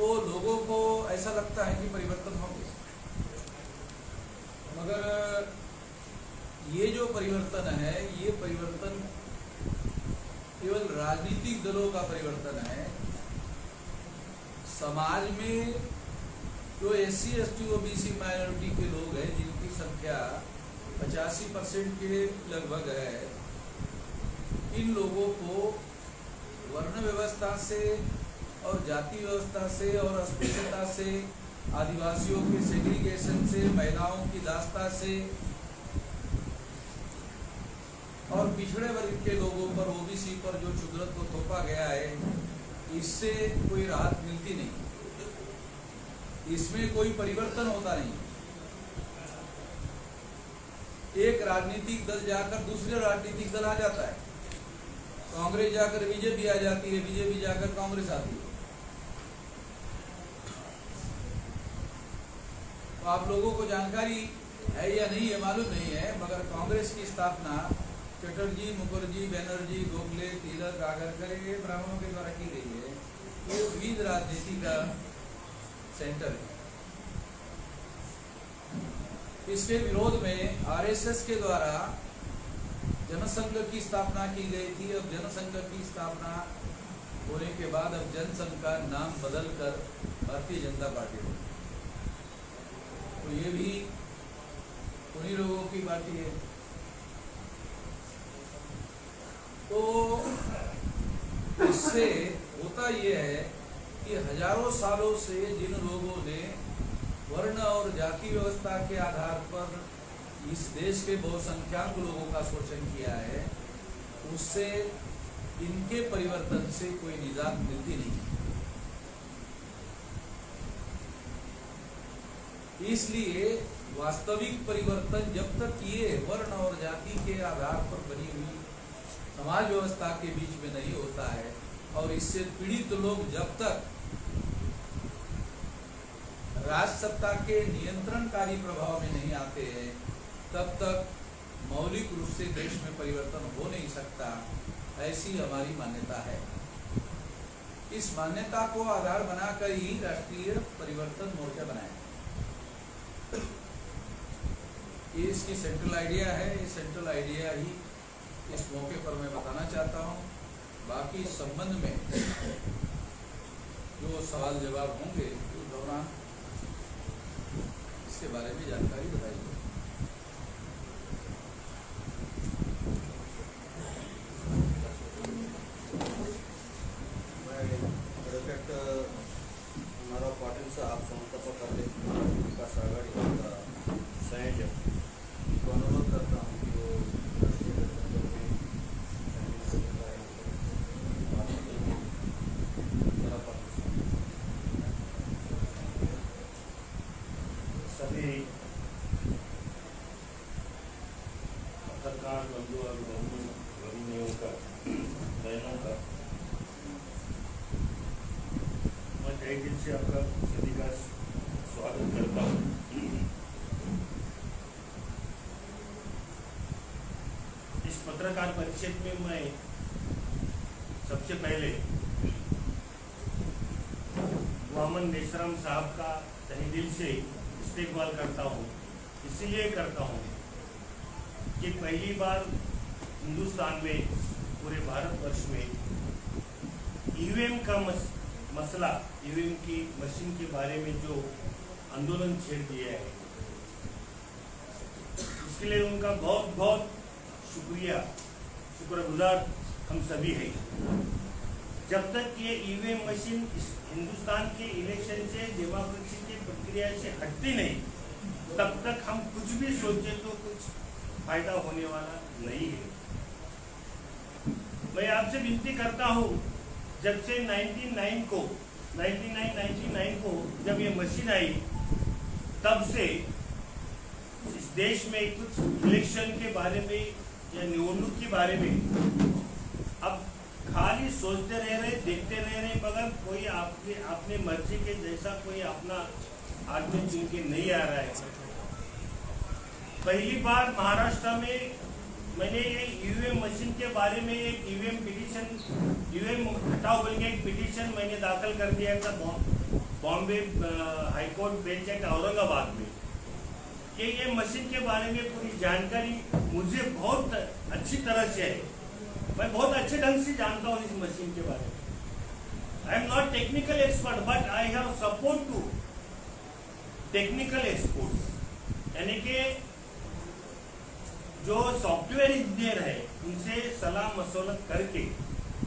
तो लोगों को ऐसा लगता है कि परिवर्तन होंगे, मगर ये जो परिवर्तन है ये परिवर्तन केवल राजनीतिक दलों का परिवर्तन है। समाज में जो SC, ST, OBC माइनॉरिटी के लोग हैं जिनकी संख्या 85% के लगभग है, इन लोगों को वर्ण व्यवस्था से और जाति व्यवस्था से और अस्पृश्यता से, आदिवासियों के सेग्रीगेशन से, महिलाओं की दास्ता से और पिछड़े वर्ग के लोगों पर, OBC पर जो क्षुद्रत्व थोपा गया है, इससे कोई राहत मिलती नहीं, इसमें कोई परिवर्तन होता नहीं। एक राजनीतिक दल जाकर दूसरे राजनीतिक दल आ जाता है, कांग्रेस जाकर बीजेपी आ जाती है, बीजेपी जाकर कांग्रेस आती है। तो आप लोगों को जानकारी है या नहीं है मालूम नहीं है, मगर कांग्रेस की स्थापना चटर्जी, मुखर्जी, बनर्जी, गोखले, तिलक, आगरकर ये ब्राह्मणों के द्वारा की गई है। ये विविध राजनीति का सेंटर है। इसके विरोध में RSS के द्वारा जनसंघ की स्थापना की गई थी। अब जनसंघ की स्थापना होने के बाद अब जनसंघ का नाम बदलकर भारतीय जनता पार्टी हो, तो ये भी उन्हीं लोगों की पार्टी है। तो इससे होता ये है कि हजारों सालों से जिन लोगों ने वर्ण और जाति व्यवस्था के आधार पर इस देश के बहुसंख्यक लोगों का शोषण किया है, उससे इनके परिवर्तन से कोई निजात मिलती नहीं। इसलिए वास्तविक परिवर्तन जब तक ये वर्ण और जाति के आधार पर बनी हुई समाज व्यवस्था के बीच में नहीं होता है और इससे पीड़ित लोग जब तक राज सत्ता के नियंत्रणकारी प्रभाव में नहीं आते हैं, तब तक मौलिक रूप से देश में परिवर्तन हो नहीं सकता, ऐसी हमारी मान्यता है। इस मान्यता को आधार बनाकर ही राष्ट्रीय परिवर्तन मोर्चा बनाया। ये इसकी सेंट्रल आइडिया है। ये सेंट्रल आइडिया ही इस मौके पर मैं बताना चाहता हूँ। बाकी इस संबंध में जो सवाल जवाब होंगे उस दौरान इसके बारे में जानकारी बताइए। हमारा पाटिल साहब समता पकड़े विकास आघाड़ी का संयोजक को अनुरोध करता हूँ कि वो सभी पत्रकार बंधु और भगिनियों का, बहनों का मैं तहे दिल से आपका सभी का स्वागत करता हूँ। इस पत्रकार परिषद में मैं सबसे पहले वामन मेश्राम साहब का तहे दिल से इस्तेकबाल करता हूँ। इसलिए करता हूँ कि पहली बार हिंदुस्तान में, पूरे भारतवर्ष में EVM का मसला, EVM की मशीन के बारे में जो आंदोलन छेड़ दिया है, इसके लिए उनका बहुत बहुत शुक्रिया, शुक्रगुजार हम सभी हैं। जब तक ये EVM मशीन हिंदुस्तान के इलेक्शन से, डेमोक्रेसी की प्रक्रिया से हटती नहीं, तब तक हम कुछ भी सोचे तो कुछ फायदा होने वाला नहीं है। मैं आपसे विनती करता हूँ, जब से 99 को जब ये मशीन आई, तब से इस देश में कुछ इलेक्शन के बारे में या निवडणूक के बारे में अब खाली सोचते रह रहे, देखते रह रहे, मगर कोई अपने मर्जी के जैसा कोई अपना आदमी चुन के नहीं आ रहा है। पहली बार महाराष्ट्र में मैंने ये EVM मशीन के बारे में एक EVM पिटीशन, EVM हटाओ बोल के एक पिटीशन मैंने दाखिल कर दिया था बॉम्बे हाईकोर्ट बेंच है औरंगाबाद में कि ये मशीन के बारे में पूरी जानकारी मुझे बहुत अच्छी तरह से है। मैं बहुत अच्छे ढंग से जानता हूँ इस मशीन के बारे में। I am not technical expert but I have support to technical experts, यानी कि जो सॉफ्टवेयर इंजीनियर है उनसे सलाह मशवरत करके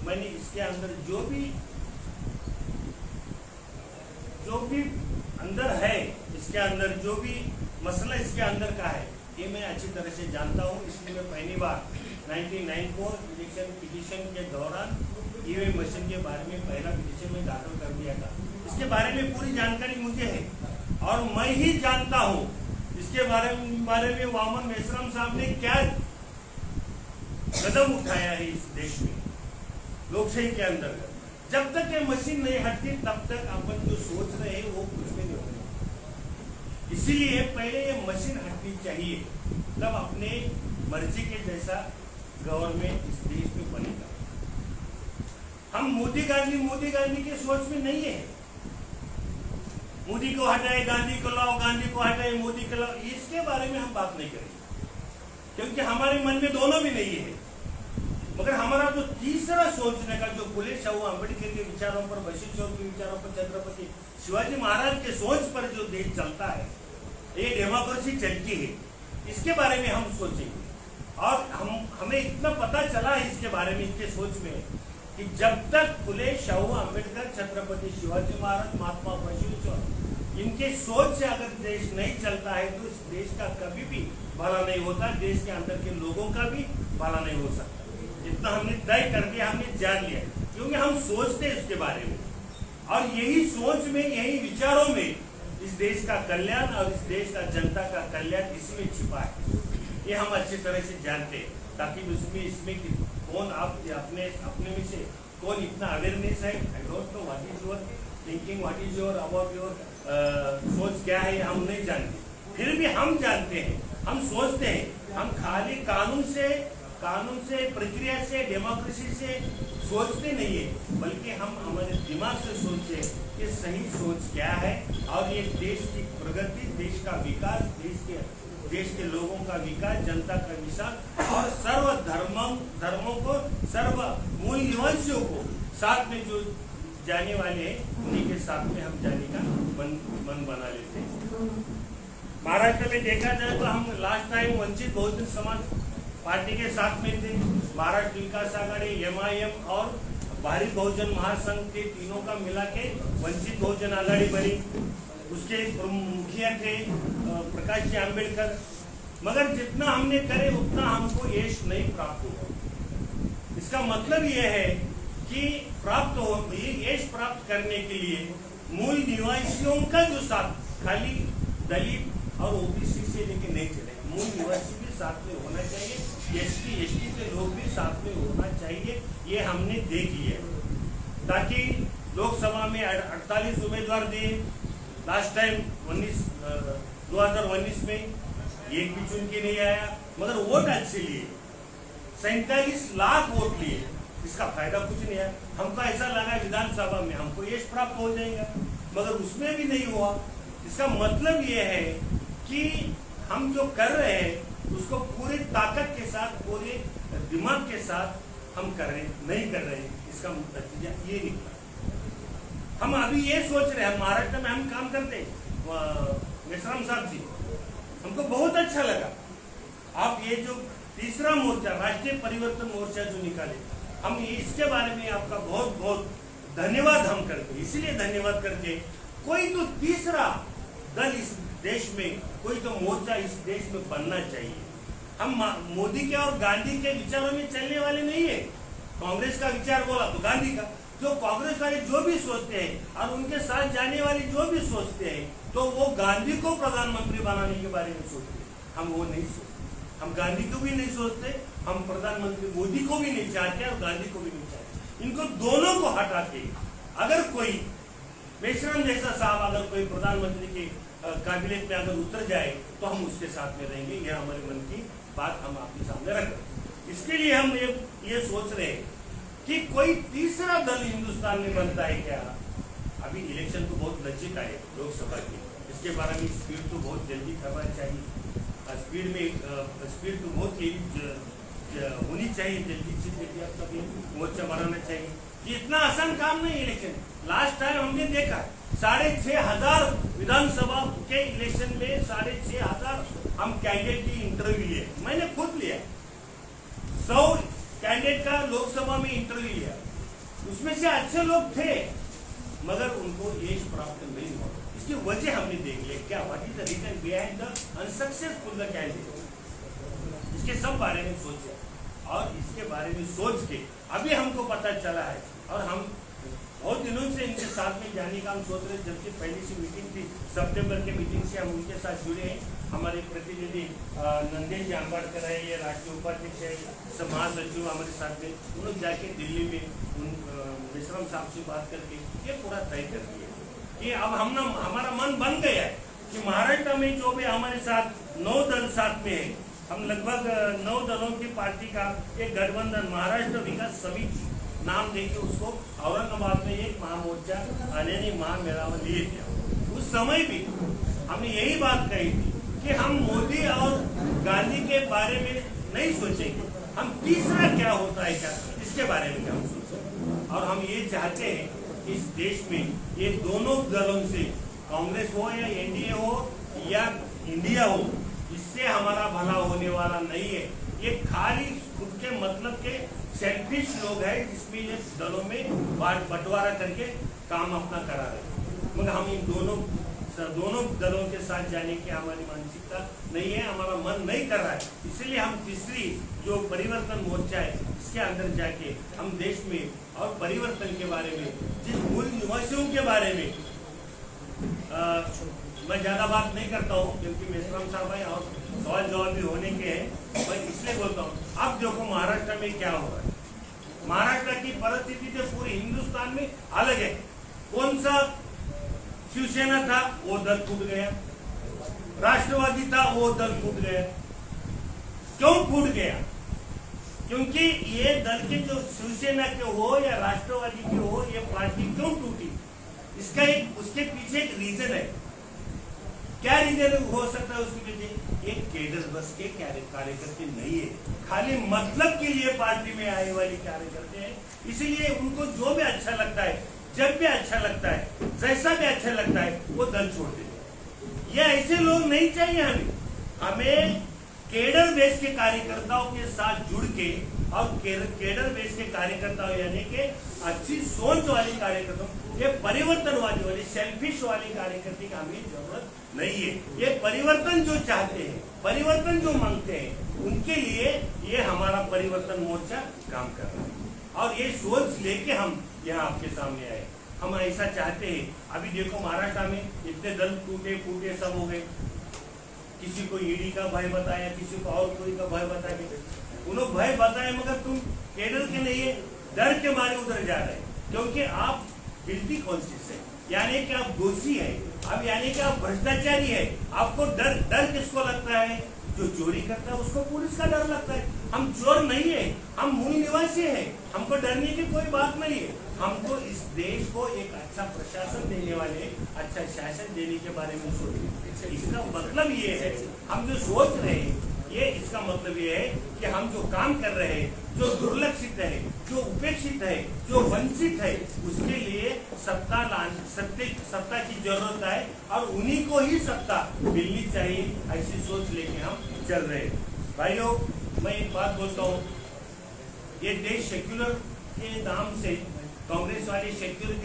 मैंने इसके अंदर जो भी अंदर है, इसके अंदर जो भी मसला इसके अंदर का है, ये मैं अच्छी तरह से जानता हूँ। इसलिए मैं पहली बार 99 को इलेक्शन पिटीशन के दौरान ईवीएम मशीन के बारे में पहला पिटीशन में दाखिल कर दिया था। इसके बारे में पूरी जानकारी मुझे है और मैं ही जानता हूँ इसके बारे में वामन मेश्राम साहब ने क्या कदम उठाया है इस देश में लोकशाही के अंतर्गत। जब तक ये मशीन नहीं हटती तब तक अपन जो सोच रहे हैं वो कुछ भी नहीं होगा। इसीलिए पहले ये मशीन हटनी चाहिए, तब अपने मर्जी के जैसा गवर्नमेंट इस देश में बनेगा। हम मोदी गांधी के सोच में नहीं है। मोदी को हटाए गांधी को लाओ, गांधी को हटाए मोदी को लाओ, इसके बारे में हम बात नहीं करेंगे क्योंकि हमारे मन में दोनों भी नहीं है। मगर हमारा जो तीसरा सोचने का, जो फुले शाहू अम्बेडकर के विचारों पर, बशीर चौर के विचारों पर, छत्रपति शिवाजी महाराज के सोच पर जो देश चलता है, ये डेमोक्रेसी चलती है, इसके बारे में हम सोचेंगे। और हमें इतना पता चला है इसके बारे में, इसके सोच में, कि जब तक फुले शाहू अम्बेडकर, छत्रपति शिवाजी महाराज, महात्मा बशीर चौर, इनके सोच से अगर देश नहीं चलता है तो इस देश का कभी भी भला नहीं होता, देश के अंदर के लोगों का भी भला नहीं हो सकता। जितना हमने तय कर दिया, हमने जान लिया, क्योंकि हम सोचते हैं इसके बारे में और यही सोच में, यही विचारों में इस देश का कल्याण और इस देश का जनता का कल्याण इसमें छिपा है। ये हम अच्छी तरह से जानते हैं, ताकि इसमें कौन आप अपने में से कौन इतना अवेयरनेस है। I don't know what is your thinking, what is your about your सोच क्या है, हम नहीं जानते। फिर भी हम जानते हैं, हम सोचते हैं। हम खाली कानून से, प्रक्रिया से, डेमोक्रेसी से सोचते नहीं है, बल्कि हम हमारे दिमाग से सोचते हैं कि सही सोच क्या है और ये देश की प्रगति, देश का विकास, देश के लोगों का विकास, जनता का विकास और सर्व धर्मों को, सर्व मूल निवासियों को साथ में जो जाने वाले हैं, उन्हीं के साथ में हम जाने का मन बना लेते हैं। महाराष्ट्र में देखा जाए तो हम last time Vanchit Bahujan Samaj party के साथ में थे। महाराष्ट्र विकास आघाड़ी, MIM और भारी बहुजन महासंघ के तीनों का मिला के वंचित बहुजन आघाड़ी बनी। उसके मुखिया थे प्रकाश जी आम्बेडकर। मगर जितना हमने करे उतना हमको यश नहीं प्राप्त हुआ। इसका मतलब यह है कि यश प्राप्त करने के लिए मूल निवासियों का जो साथ, खाली दलित और OBC से लेके नहीं चले, मूल निवासी भी साथ में होना चाहिए, ST के लोग भी साथ में होना चाहिए। ये हमने देख लिया, ताकि लोकसभा में 48 उम्मीदवार दिए। लास्ट टाइम 2019 में एक भी चुन के नहीं आया, मगर वोट अच्छे लिए, 47 लाख वोट लिए। इसका फायदा कुछ नहीं है। हमको ऐसा लगा विधानसभा में हमको यश प्राप्त हो जाएगा, मगर उसमें भी नहीं हुआ। इसका मतलब ये है कि हम जो कर रहे हैं उसको पूरी ताकत के साथ, पूरे दिमाग के साथ हम कर रहे नहीं कर रहे। इसका नतीजा ये निकला। हम अभी ये सोच रहे हैं, महाराष्ट्र में हम काम करते मेश्राम साहब जी, हमको बहुत अच्छा लगा। आप ये जो तीसरा मोर्चा, राष्ट्रीय परिवर्तन मोर्चा जो निकाले, हम इसके बारे में आपका बहुत बहुत धन्यवाद हम करते। इसलिए धन्यवाद करके कोई तो तीसरा दल इस देश में, कोई तो मोर्चा इस देश में बनना चाहिए। हम मोदी के और गांधी के विचारों में चलने वाले नहीं है। कांग्रेस का विचार बोला तो गांधी का, जो कांग्रेस वाले जो भी सोचते हैं और उनके साथ जाने वाले जो भी सोचते हैं, तो वो गांधी को प्रधानमंत्री बनाने के बारे में सोचते हैं। हम वो नहीं सोचते, हम गांधी को भी नहीं सोचते, हम प्रधानमंत्री मोदी को भी नहीं चाहते और गांधी को भी नहीं चाहते। इनको दोनों को हटा के अगर कोई मेश्राम जैसा साहब अगर कोई प्रधानमंत्री के काबिनेट में अगर उतर जाए तो हम उसके साथ में रहेंगे। यह हमारे मन की बात हम आपके सामने रख रहे हैं। इसके लिए हम ये सोच रहे हैं कि कोई तीसरा दल हिंदुस्तान में बनता है क्या। अभी इलेक्शन तो बहुत नजदीक आए लोकसभा की, इसके बारे में स्पीड तो बहुत जल्दी करना चाहिए। स्पीड तो बहुत होनी चाहिए, जल्दी से जल्दी आप सभी मोर्चा बनाना चाहिए। ये इतना आसान काम नहीं इलेक्शन। लास्ट टाइम हमने देखा 6,500 विधानसभा के इलेक्शन में 6,500 हम कैंडिडेट की इंटरव्यू लिए, मैंने खुद लिया। 100 कैंडिडेट का लोकसभा में इंटरव्यू लिया, उसमें से अच्छे लोग थे मगर उनको एज प्राप्त नहीं हुआ। इसकी वजह हमने देख लिया, क्या what is the reason behind the unsuccessful the candidate. इसके सब बारे में सोचे और इसके बारे में सोच के अभी हमको पता चला है और हम बहुत दिनों से इनके साथ में जाने का हम सोच रहे, जबकि पहली सी मीटिंग थी सितंबर के मीटिंग से हम उनके साथ जुड़े हैं। हमारे प्रतिनिधि नंदेश जी अम्बाड़कर है, ये राष्ट्रीय उपाध्यक्ष है, सब महासचिव हमारे साथ में, उन लोग जाके दिल्ली में उन मिश्रम साहब से बात करके ये पूरा तय कर दिया कि अब हमारा मन बन गया है कि महाराष्ट्र में जो भी हमारे साथ 9 दल साथ में है, हम लगभग 9 दलों की पार्टी का एक गठबंधन महाराष्ट्र विकास समिति नाम देके उसको औरंगाबाद में एक महामोर्चा यानी महामेलावा लिए थे। उस समय भी हमने यही बात कही थी कि हम मोदी और गांधी के बारे में नहीं सोचेंगे, हम तीसरा क्या होता है क्या इसके बारे में हम सोचेंगे। और हम ये चाहते हैं कि इस देश में ये दोनों दलों से, कांग्रेस हो या एनडीए हो या इंडिया हो, इससे हमारा भला होने वाला नहीं है। ये खाली खुद के मतलब के सेल्फिश लोग हैं जिसमें ये दलों में बंटवारा करके काम अपना करा रहे। मगर हम इन दोनों दलों के साथ जाने की हमारी मानसिकता नहीं है, हमारा मन नहीं कर रहा है। इसलिए हम तीसरी जो परिवर्तन मोर्चा है इसके अंदर जाके हम देश में और परिवर्तन के बारे में, जिन मूल निवासियों के बारे में मैं ज्यादा बात नहीं करता हूँ क्योंकि मेश्राम साहब है और सवाल जवाब भी होने के हैं, मैं इसलिए बोलता हूँ। अब देखो महाराष्ट्र में क्या हो रहा है, महाराष्ट्र की परिस्थिति तो पूरे हिंदुस्तान में अलग है। कौन सा शिवसेना था वो दल फूट गया, राष्ट्रवादी था वो दल फूट गया। क्यों फूट गया? क्योंकि ये दल के जो शिवसेना के हो या राष्ट्रवादी के हो, ये पार्टी क्यों टूटी? इसका एक उसके पीछे एक रीजन है। क्या रीजन हो सकता है उसके पीछे? एक केडर बस के कार्यकर्ते नहीं है, खाली मतलब के लिए पार्टी में आए वाले कार्यकर्ते हैं। इसलिए उनको जो भी अच्छा लगता है, जब भी अच्छा लगता है, जैसा भी अच्छा लगता है वो दल छोड़ देते। ये ऐसे लोग नहीं चाहिए हमें केडर बेस के कार्यकर्ताओं के साथ जुड़ के और केडर बेस के कार्यकर्ताओं यानी कि अच्छी सोच वाले कार्यकर्ताओं, ये परिवर्तनवादी वाले सेल्फिश वाले कार्यकर्ता की हमें जरूरत नहीं है। ये परिवर्तन जो चाहते हैं, परिवर्तन जो मांगते हैं, उनके लिए ये हमारा परिवर्तन मोर्चा काम कर रहा है और ये सोच लेके हम यहाँ आपके सामने आए। हम ऐसा चाहते हैं। अभी देखो महाराष्ट्र में इतने दल टूटे फूटे सब हो गए, किसी को ईडी का भय बताया, किसी को और कोई का भय बताया, उन्होंने भय बताया मगर तुम केडर के नहीं है, डर के मारे उधर जा रहे हैं क्योंकि आप गिल्टी कॉन्शियस है, यानी कि आप दोषी है, अब यानी कि आप भ्रष्टाचारी है। आपको डर किसको लगता है? जो चोरी करता है उसको पुलिस का डर लगता है। हम चोर नहीं है, हम मूल निवासी है, हमको डरने की कोई बात नहीं है। हमको इस देश को एक अच्छा प्रशासन देने वाले, अच्छा शासन देने के बारे में सोचें। इसका मतलब ये है, हम जो सोच रहे हैं ये इसका मतलब ये है कि हम जो काम कर रहे हैं, जो दुर्लक्षित है, जो उपेक्षित है, जो वंचित है, उसके लिए सत्ता की जरूरत है और उन्हीं को ही सत्ता मिलनी चाहिए, ऐसी सोच लेके हम चल रहे हैं। भाइयों, मैं एक बात बोलता हूँ, ये देश सेक्युलर के नाम से कांग्रेस वाले सेक्युलर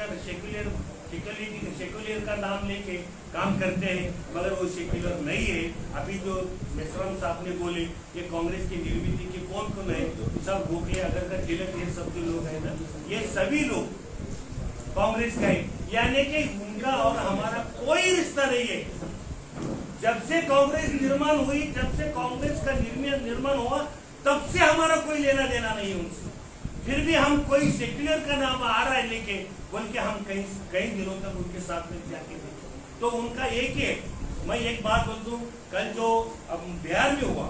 का नाम लेके काम करते हैं मगर वो सेक्युलर नहीं है। अभी जो मेश्राम साहब ने बोले ये कांग्रेस की निर्मिति के कौन है, सब गोखले अगर तिलक ये सब जो लोग हैं ना, ये सभी लोग कांग्रेस का है, यानी कि उनका और हमारा कोई रिश्ता नहीं है। जब से कांग्रेस निर्माण हुई, जब से कांग्रेस का निर्माण हुआ, तब से हमारा कोई लेना देना नहीं उनसे। फिर भी हम कोई सेक्युलर का नाम आ रहा है लेके बोल के हम कई दिनों तक उनके साथ में जाके देखे तो उनका एक ही है। मैं एक बात बोल दूं, कल जो अब बिहार में हुआ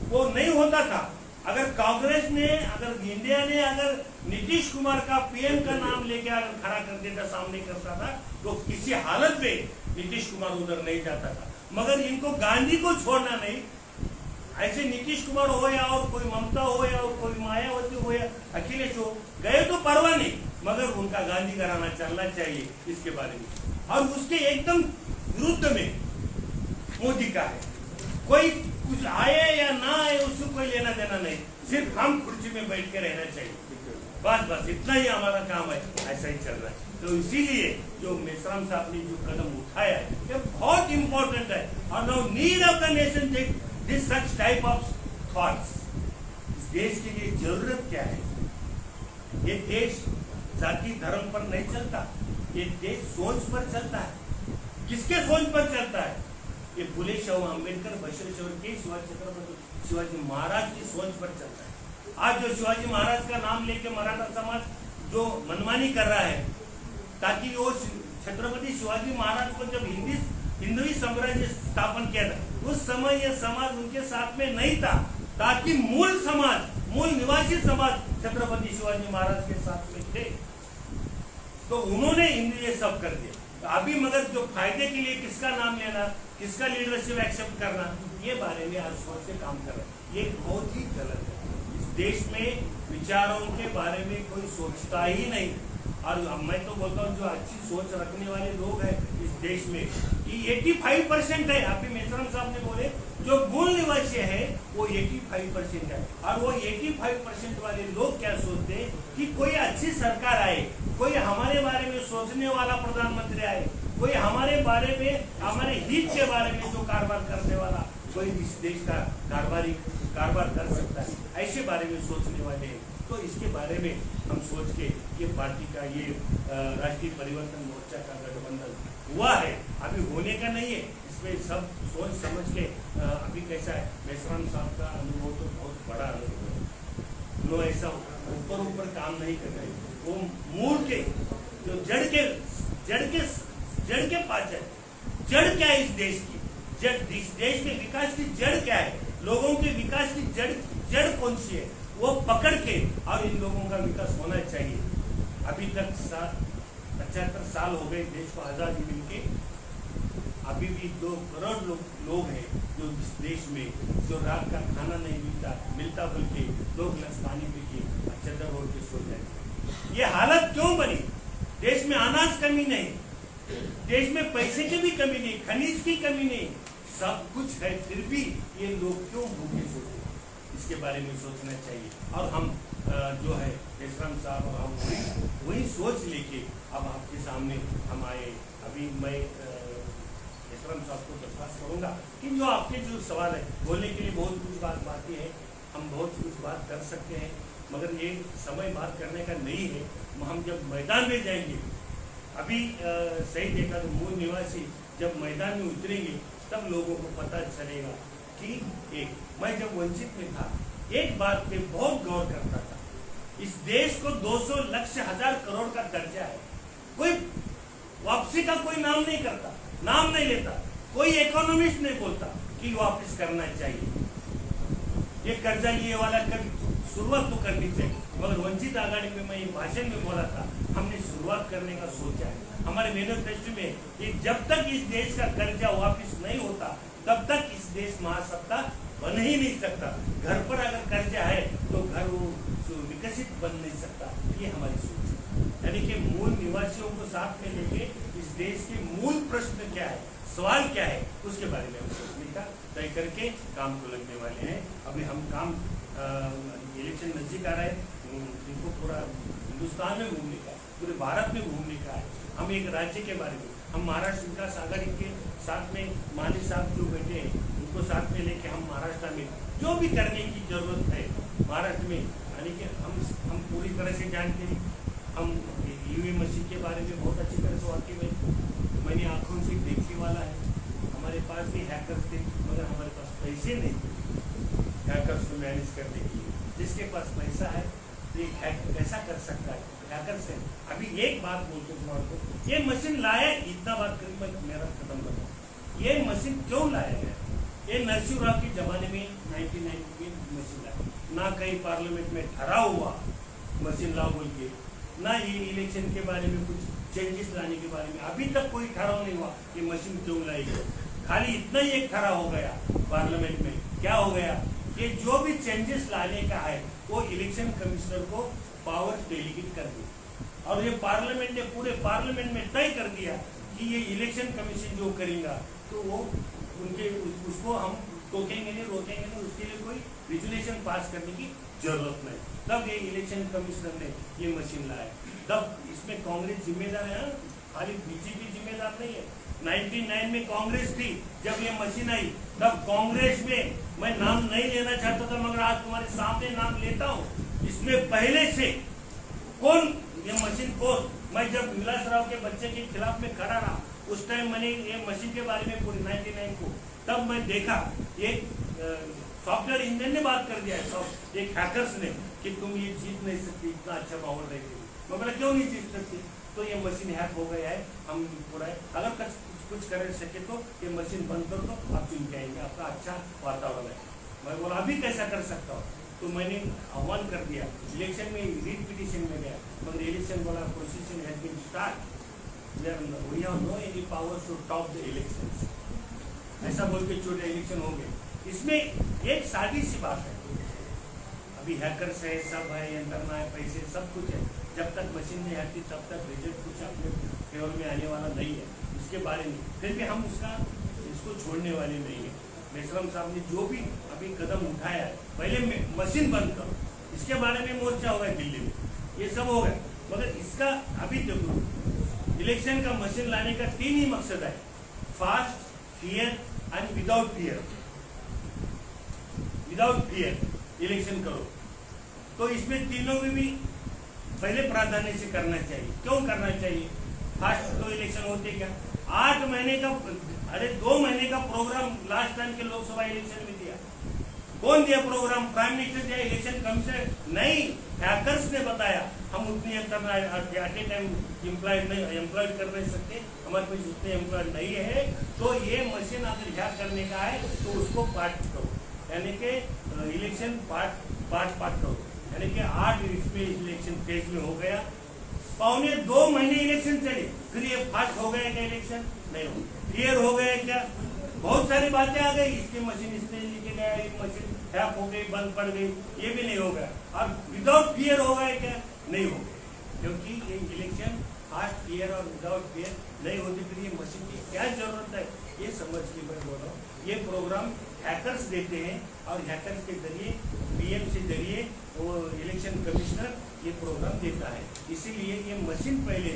वो नहीं होता था अगर कांग्रेस ने, अगर इंडिया ने अगर नीतीश कुमार का पीएम का नाम लेके अगर खड़ा कर देता, सामने करता था, तो किसी हालत में नीतीश कुमार उधर नहीं जाता था। मगर इनको गांधी को छोड़ना नहीं, ऐसे नीतीश कुमार हो या और कोई ममता हो या और कोई मायावती हो या अखिलेश हो, गए तो परवाह नहीं, मगर उनका गांधी घराना चलना चाहिए इसके बारे में। और उसके एकदम विरुद्ध में मोदी का है। कोई कुछ आए या ना आए उससे कोई लेना देना नहीं, सिर्फ हम कुर्सी में बैठ के रहना चाहिए, बस इतना ही हमारा काम है। ऐसा ही चल रहा है। तो इसीलिए जो मेश्राम साहब ने जो कदम उठाया है ये बहुत इंपॉर्टेंट है। और now need of the nation this such type of thoughts. इस देश के लिए जरूरत क्या है? ये देश जाति धर्म पर नहीं चलता, ये देश सोच पर चलता है। किसके सोच पर चलता है? ये फुले शाहू अम्बेडकर, बसवेश्वर के शिवाजी छत्रपति शिवाजी महाराज की सोच पर चलता है। आज जो शिवाजी महाराज का नाम लेके मराठा समाज जो मनमानी कर रहा है, ताकि वो छत्रपति शिवाजी महाराज को जब हिंदवी साम्राज्य स्थापन किया था, उस समय ये समाज उनके साथ में नहीं था, ताकि मूल समाज, मूल निवासी समाज छत्रपति शिवाजी महाराज के साथ में थे। तो उन्होंने ये सब कर दिया। तो अभी मगर जो फायदे के लिए किसका नाम लेना, किसका लीडरशिप एक्सेप्ट करना, ये बारे में आज सोच के काम कर रहे हैं। ये बहुत ही गलत है। इस देश में विचारों के बारे में कोई सोचता ही नहीं। और मैं तो बोलता हूँ जो अच्छी सोच रखने वाले लोग हैं इस देश में, कि 85% है। अभी मेश्राम साहब ने बोले जो मूल निवासी है वो 85% है। और वो 85% वाले लोग क्या सोचते हैं कि कोई अच्छी सरकार आए, कोई हमारे बारे में सोचने वाला प्रधानमंत्री आए, कोई हमारे बारे में, हमारे हित के बारे में जो कारोबार करने वाला कोई इस देश का कारोबार कर सकता है, ऐसे बारे में सोचने वाले हैं। तो इसके बारे में हम सोच के ये पार्टी का ये राष्ट्रीय परिवर्तन मोर्चा का गठबंधन हुआ है, अभी होने का नहीं है। इसमें सब सोच समझ के अभी कैसा है, मेश्राम साहब का अनुभव तो बहुत बड़ा अनुभव है। लोग ऐसा ऊपर काम नहीं कर रहे, वो मूल के जो जड़ के पास है। जड़ क्या है इस देश की? इस देश के विकास की जड़ क्या है? लोगों के विकास की जड़ कौन सी है? वो पकड़ के और इन लोगों का विकास होना चाहिए। अभी तक 75 साल हो गए देश को आजादी मिलके, अभी भी 2 करोड़ लोग हैं जो इस देश में, जो रात का खाना नहीं मिलता बल्कि 2 गिलास पानी पी के चद्दर ओढ़ के सो जाते। ये हालत क्यों बनी? देश में अनाज कमी नहीं, देश में पैसे की भी कमी नहीं, खनिज की कमी नहीं, सब कुछ है, फिर भी ये लोग क्यों भूखे सोते? इसके बारे में सोचना चाहिए। और हम जो है मेश्राम साहब और हम वही सोच लेके अब आपके सामने हम आए। अभी मैं मेश्राम साहब को दरख्वास्त करूँगा कि जो आपके जो सवाल है, बोलने के लिए बहुत कुछ बात बाकी है, हम बहुत कुछ बात कर सकते हैं, मगर ये समय बात करने का नहीं है। हम जब मैदान में जाएंगे, अभी सही देखा तो मूल निवासी जब मैदान में उतरेंगे तब लोगों को पता चलेगा कि मैं जब वंचित में था, एक बात पे बहुत गौर करता था, इस देश को 200 लाख हजार करोड़ का कर्जा है, कोई वापसी का कोई नाम नहीं करता, नाम नहीं लेता, कोई इकोनॉमिस्ट नहीं बोलता कि वापस करना चाहिए, ये कर्जा लिए वाला शुरुआत तो करनी चाहिए। मगर वंचित आघाड़ी में मैं भाषण में बोला था, हमने शुरुआत करने का सोचा है। हमारे मैनिफेस्टो में कि जब तक इस देश का कर्जा वापस नहीं होता तब तक इस देश महासत्ता बन ही नहीं सकता। घर पर अगर कर्जा है तो घर वो विकसित बन नहीं सकता। ये हमारी सोच है, यानी कि मूल निवासियों को साथ में लेके इस देश के मूल प्रश्न क्या है, सवाल क्या है, उसके बारे में हम सोचने का तय करके काम को लगने वाले हैं। अभी हम काम इलेक्शन नजदीक आ रहा है, इनको पूरा हिंदुस्तान में घूमने का, पूरे भारत में घूमने का है। हम एक राज्य के बारे में, हम महाराष्ट्र विकास आघाड़ी के साथ में माली साहब जो बैठे हैं उनको साथ में लेके हम महाराष्ट्र में जो भी करने की जरूरत है महाराष्ट्र में, यानी कि हम पूरी तरह से जानते हैं। हम ईवीएम मशीन के बारे में बहुत अच्छी तरह से वाकई में मैंने आंखों से देखने वाला है। हमारे पास भी हैकर्स थे मगर हमारे पास पैसे नहीं थे हैकर्स को मैनेज करने के लिए। जिसके पास पैसा है तो हैक कैसा कर सकता है, हैकर से। अभी एक बात बोलते तुम्हारे को, ये मशीन लाया, इतना बात करी मैं मेरा खत्म करूँ, ये मशीन क्यों लाया गया? ये नरसिंह राव के जमाने में 1990 में मशीन लाया। ना कहीं पार्लियामेंट में ठहराव हुआ मशीन लाओ बोल के, ना ये इलेक्शन के बारे में कुछ चेंजेस लाने के बारे में अभी तक कोई ठहराव नहीं हुआ कि मशीन क्यों लाएगी। खाली इतना ही एक ठहराव हो गया पार्लियामेंट में, क्या हो गया कि जो भी चेंजेस लाने का है वो इलेक्शन कमिश्नर को पावर डेलीगेट कर दिया और ये पार्लियामेंट ने पूरे पार्लियामेंट में तय कर दिया कि ये इलेक्शन कमीशन जो करेगा तो वो उनके उसको हम टोकेंगे नहीं, रोकेंगे नहीं, उसके लिए कोई रेजुलेशन पास करने की जरूरत नहीं। तब ये इलेक्शन कमिश्नर ने ये मशीन लाया। तब इसमें कांग्रेस जिम्मेदार है, खाली बीजेपी जिम्मेदार नहीं है। 99 में कांग्रेस थी जब ये मशीन आई, तब कांग्रेस में मैं नाम नहीं लेना चाहता था मगर आज तुम्हारे सामने नाम लेता हूँ। इसमें पहले से कौन ये मशीन कौन, मैं जब विलास राव के बच्चे के खिलाफ में खड़ा रहा उस टाइम मैंने ये मशीन के बारे में पूरी 99 को तब मैं देखा एक सॉफ्टवेयर इंजन ने बात कर दिया है, एक हैकर्स ने कि तुम ये जीत नहीं सकती, इतना अच्छा पावर रहती। मैं बोला क्यों नहीं जीत सकती, तो ये मशीन हैक हो गया है, हम पूरा है अगर कुछ कर सके तो ये मशीन बंद कर दो, आप चुन के आएंगे, आपका अच्छा वातावरण है। मैं बोला अभी कैसा कर सकता हूँ, तो मैंने आह्वान कर दिया, इलेक्शन में रीट पिटिशन में गया मगर इलेक्शन बोला procession has been start, we have no any power to top the elections, ऐसा बोल के छोटे इलेक्शन हो गए। इसमें एक सादी सी बात है, अभी हैकर्स है, सब है, यंत्रणा है, पैसे सब कुछ है, जब तक मशीन नहीं आती तब तक रिजल्ट कुछ अपने फेवर में आने वाला नहीं है, उसके बारे में फिर भी हम इसको छोड़ने वाले नहीं है। मेश्राम साहब ने जो भी अभी कदम उठाया है, पहले मशीन बंद करो, इसके बारे में मोर्चा हो गया दिल्ली में, ये सब हो गया, मगर इसका अभी देखो इलेक्शन का मशीन लाने का 3 ही मकसद है, fast, fair and without fear. Without fear election करो, तो इसमें तीनों में भी पहले प्राधान्य से करना चाहिए। क्यों करना चाहिए? फास्ट तो इलेक्शन होते क्या 8 महीने का, अरे 2 महीने का प्रोग्राम लास्ट टाइम के लोकसभा इलेक्शन में दिया, कौन दिया प्रोग्राम? प्राइम मिनिस्टर दिया, इलेक्शन कमिश्नर नहीं, हैकर्स ने बताया हम उतनी एट ए टाइम एम्प्लॉयड कर नहीं सकते, हमारे पास उतने एम्प्लॉयड नहीं है, तो ये मशीन अगर हैक करने का है तो उसको पार्ट करो, यानी कि इलेक्शन पार्ट करो, यानी कि 8 इसमें इलेक्शन फेज में हो गया, 2.25 महीने इलेक्शन चले, फिर ये फास्ट हो गया क्या इलेक्शन? नहीं हो, क्लियर हो गया क्या? बहुत सारी बातें आ गई, इसकी मशीन इसने लेके गया, एक मशीन हैक हो गई, बंद पड़ गई, ये भी नहीं हो गया। और विदाउट फियर हो गया क्या? नहीं हो गया, क्योंकि ये इलेक्शन फास्ट, क्लियर और विदाउट फियर नहीं होती, फिर ये मशीन की क्या जरूरत है, ये समझ के मैं बोल रहा हूँ। ये प्रोग्राम हैकर्स देते हैं और हैकर्स के जरिए पीएम से जरिए वो इलेक्शन कमिश्नर ये प्रोग्राम देता है, इसीलिए ये मशीन पहले,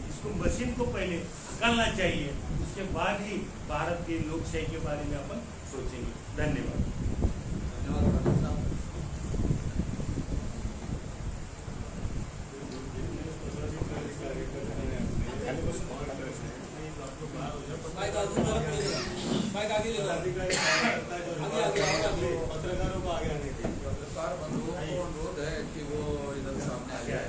इसको मशीन को पहले निकालना चाहिए, उसके बाद ही भारत के लोकशाही के बारे में अपन सोचेंगे। धन्यवाद। पत्रकारों को आगे आने के पत्रकार बंधुओं को अनुरोध है कि वो इधर सामने आ जाए।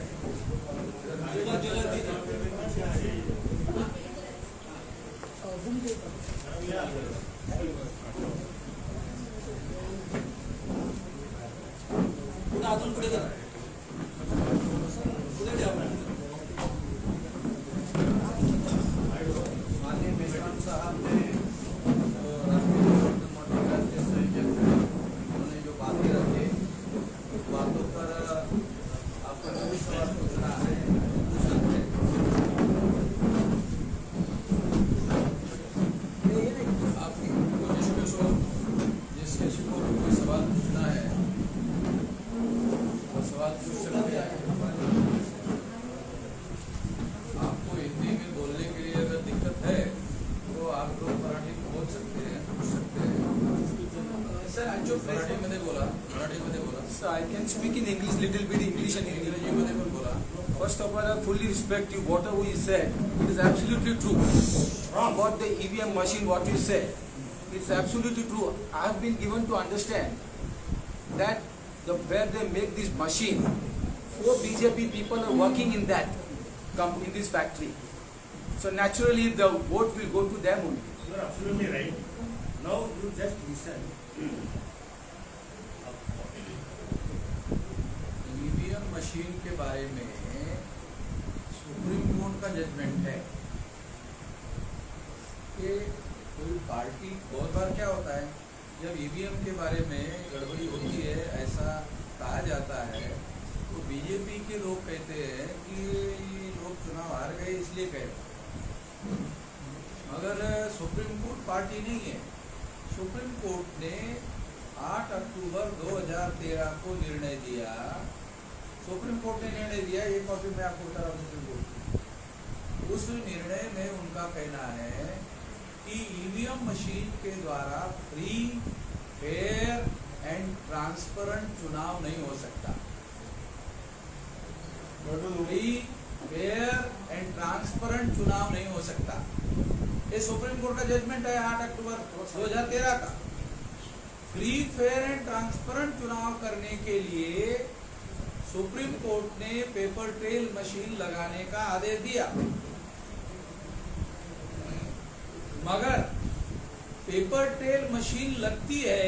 माननीय मेश्राम साहब ने उन्होंने जो बातें रखी, उस बातों पर आपको जो भी सवाल पूछना है पूछ सकते हैं। आपकी कोशिश में सो जिस किसी को भी कोई सवाल पूछना है वो सवाल पूछ सकते हैं। आपको हिंदी में बोलने के लिए अगर दिक्कत है तो आप लोग मराठी में बोल सकते हैं, पूछ सकते हैं। Sir, मराठी मध्ये बोला, मराठी मध्ये बोला, so I can speak in English, little bit English and Hindi. इंग्रजी मध्ये पण बोला। First of all, I fully respect you. Whatever you said, it is absolutely true. About the EVM machine, what you said, it's absolutely true. I have been given to understand that where they make this machine, 4 BJP people are working in that, in this factory. So naturally, the vote will go to them only. You are absolutely right. Now you just listen. Machine के बारे में supreme court का judgement है कि कोई party, बहुत बार क्या होता है जब ईवीएम के बारे में गड़बड़ी होती है ऐसा कहा जाता है तो बीजेपी के लोग कहते हैं कि ये लोग चुनाव हार गए इसलिए कह रहे, मगर सुप्रीम कोर्ट पार्टी नहीं है। सुप्रीम कोर्ट ने 8 अक्टूबर 2013 को निर्णय दिया, सुप्रीम कोर्ट ने निर्णय दिया, ये कॉपी मैं आपको बता रहा हूँ सुप्रीम कोर्ट की। उस निर्णय में उनका कहना है कि ईवीएम मशीन के द्वारा फ्री, फेयर एंड ट्रांसपेरेंट चुनाव नहीं हो सकता। फ्री, फेयर एंड ट्रांसपेरेंट चुनाव नहीं हो सकता। ये सुप्रीम कोर्ट का जजमेंट है 8 अक्टूबर 2013 का। फ्री, फेयर एंड ट्रांसपेरेंट चुनाव करने के लिए सुप्रीम कोर्ट ने पेपर ट्रेल मशीन लगाने का आदेश दिया, मगर पेपर ट्रेल मशीन लगती है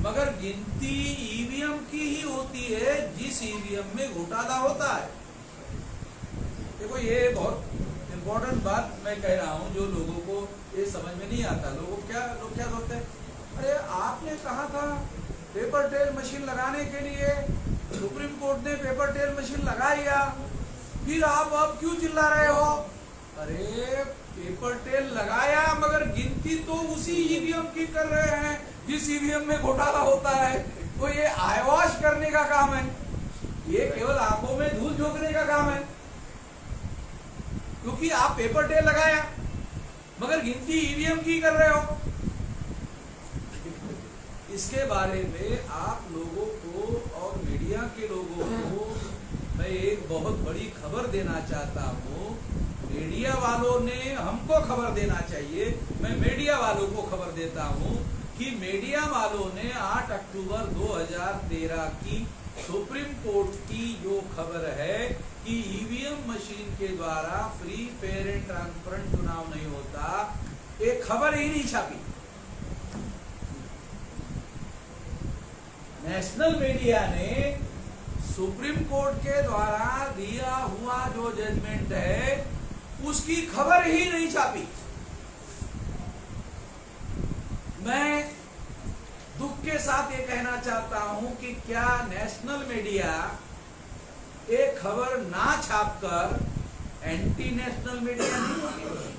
मगर गिनती ईवीएम की ही होती है जिस ईवीएम में घोटाला होता है। देखो ये बहुत इम्पोर्टेंट बात मैं कह रहा हूँ, जो लोगों को ये समझ में नहीं आता। लोग क्या सोचते हैं, अरे आपने कहा था पेपर ट्रेल मशीन लगाने के लिए, सुप्रीम कोर्ट ने पेपर ट्रेल मशीन लगा दिया, फिर आप अब क्यों चिल्ला रहे हो? अरे पेपर ट्रेल लगाया मगर गिनती तो उसी ईवीएम की कर रहे हैं जिस ईवीएम में घोटाला होता है। तो ये आयवाश करने का काम है, ये केवल आंखों में धूल झोंकने का काम है, क्योंकि आप पेपर ट्रेल लगाया मगर गिनती ईवीएम की कर रहे हो। इसके बारे में आप लोगों को और मीडिया के लोगों को मैं एक बहुत बड़ी खबर देना चाहता हूँ। मीडिया वालों ने हमको खबर देना चाहिए, मैं मीडिया वालों को खबर देता हूँ कि मीडिया वालों ने 8 अक्टूबर 2013 की सुप्रीम कोर्ट की जो खबर है कि ईवीएम मशीन के द्वारा फ्री, फेयर एंड ट्रांसपेरेंट चुनाव नहीं होता, एक खबर ही नहीं छापी। नेशनल मीडिया ने सुप्रीम कोर्ट के द्वारा दिया हुआ जो जजमेंट है उसकी खबर ही नहीं छापी। मैं दुख के साथ ये कहना चाहता हूं कि क्या नेशनल मीडिया एक खबर ना छापकर एंटी नेशनल मीडिया नहीं होगी?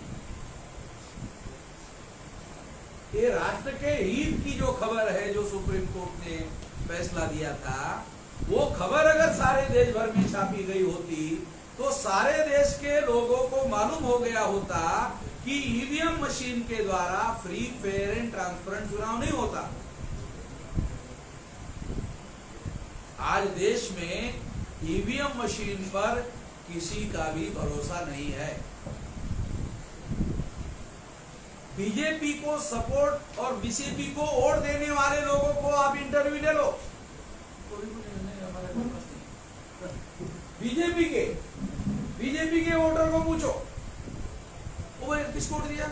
ये राष्ट्र के हित की जो खबर है, जो सुप्रीम कोर्ट ने फैसला दिया था, वो खबर अगर सारे देश भर में छापी गई होती तो सारे देश के लोगों को मालूम हो गया होता कि ईवीएम मशीन के द्वारा फ्री, फेयर एंड ट्रांसपेरेंट चुनाव नहीं होता। आज देश में ईवीएम मशीन पर किसी का भी भरोसा नहीं है। बीजेपी को सपोर्ट और बीजेपी को वोट देने वाले लोगों को आप इंटरव्यू ले लो, बीजेपी के वोटर को पूछो, वो किसको वोट दिया?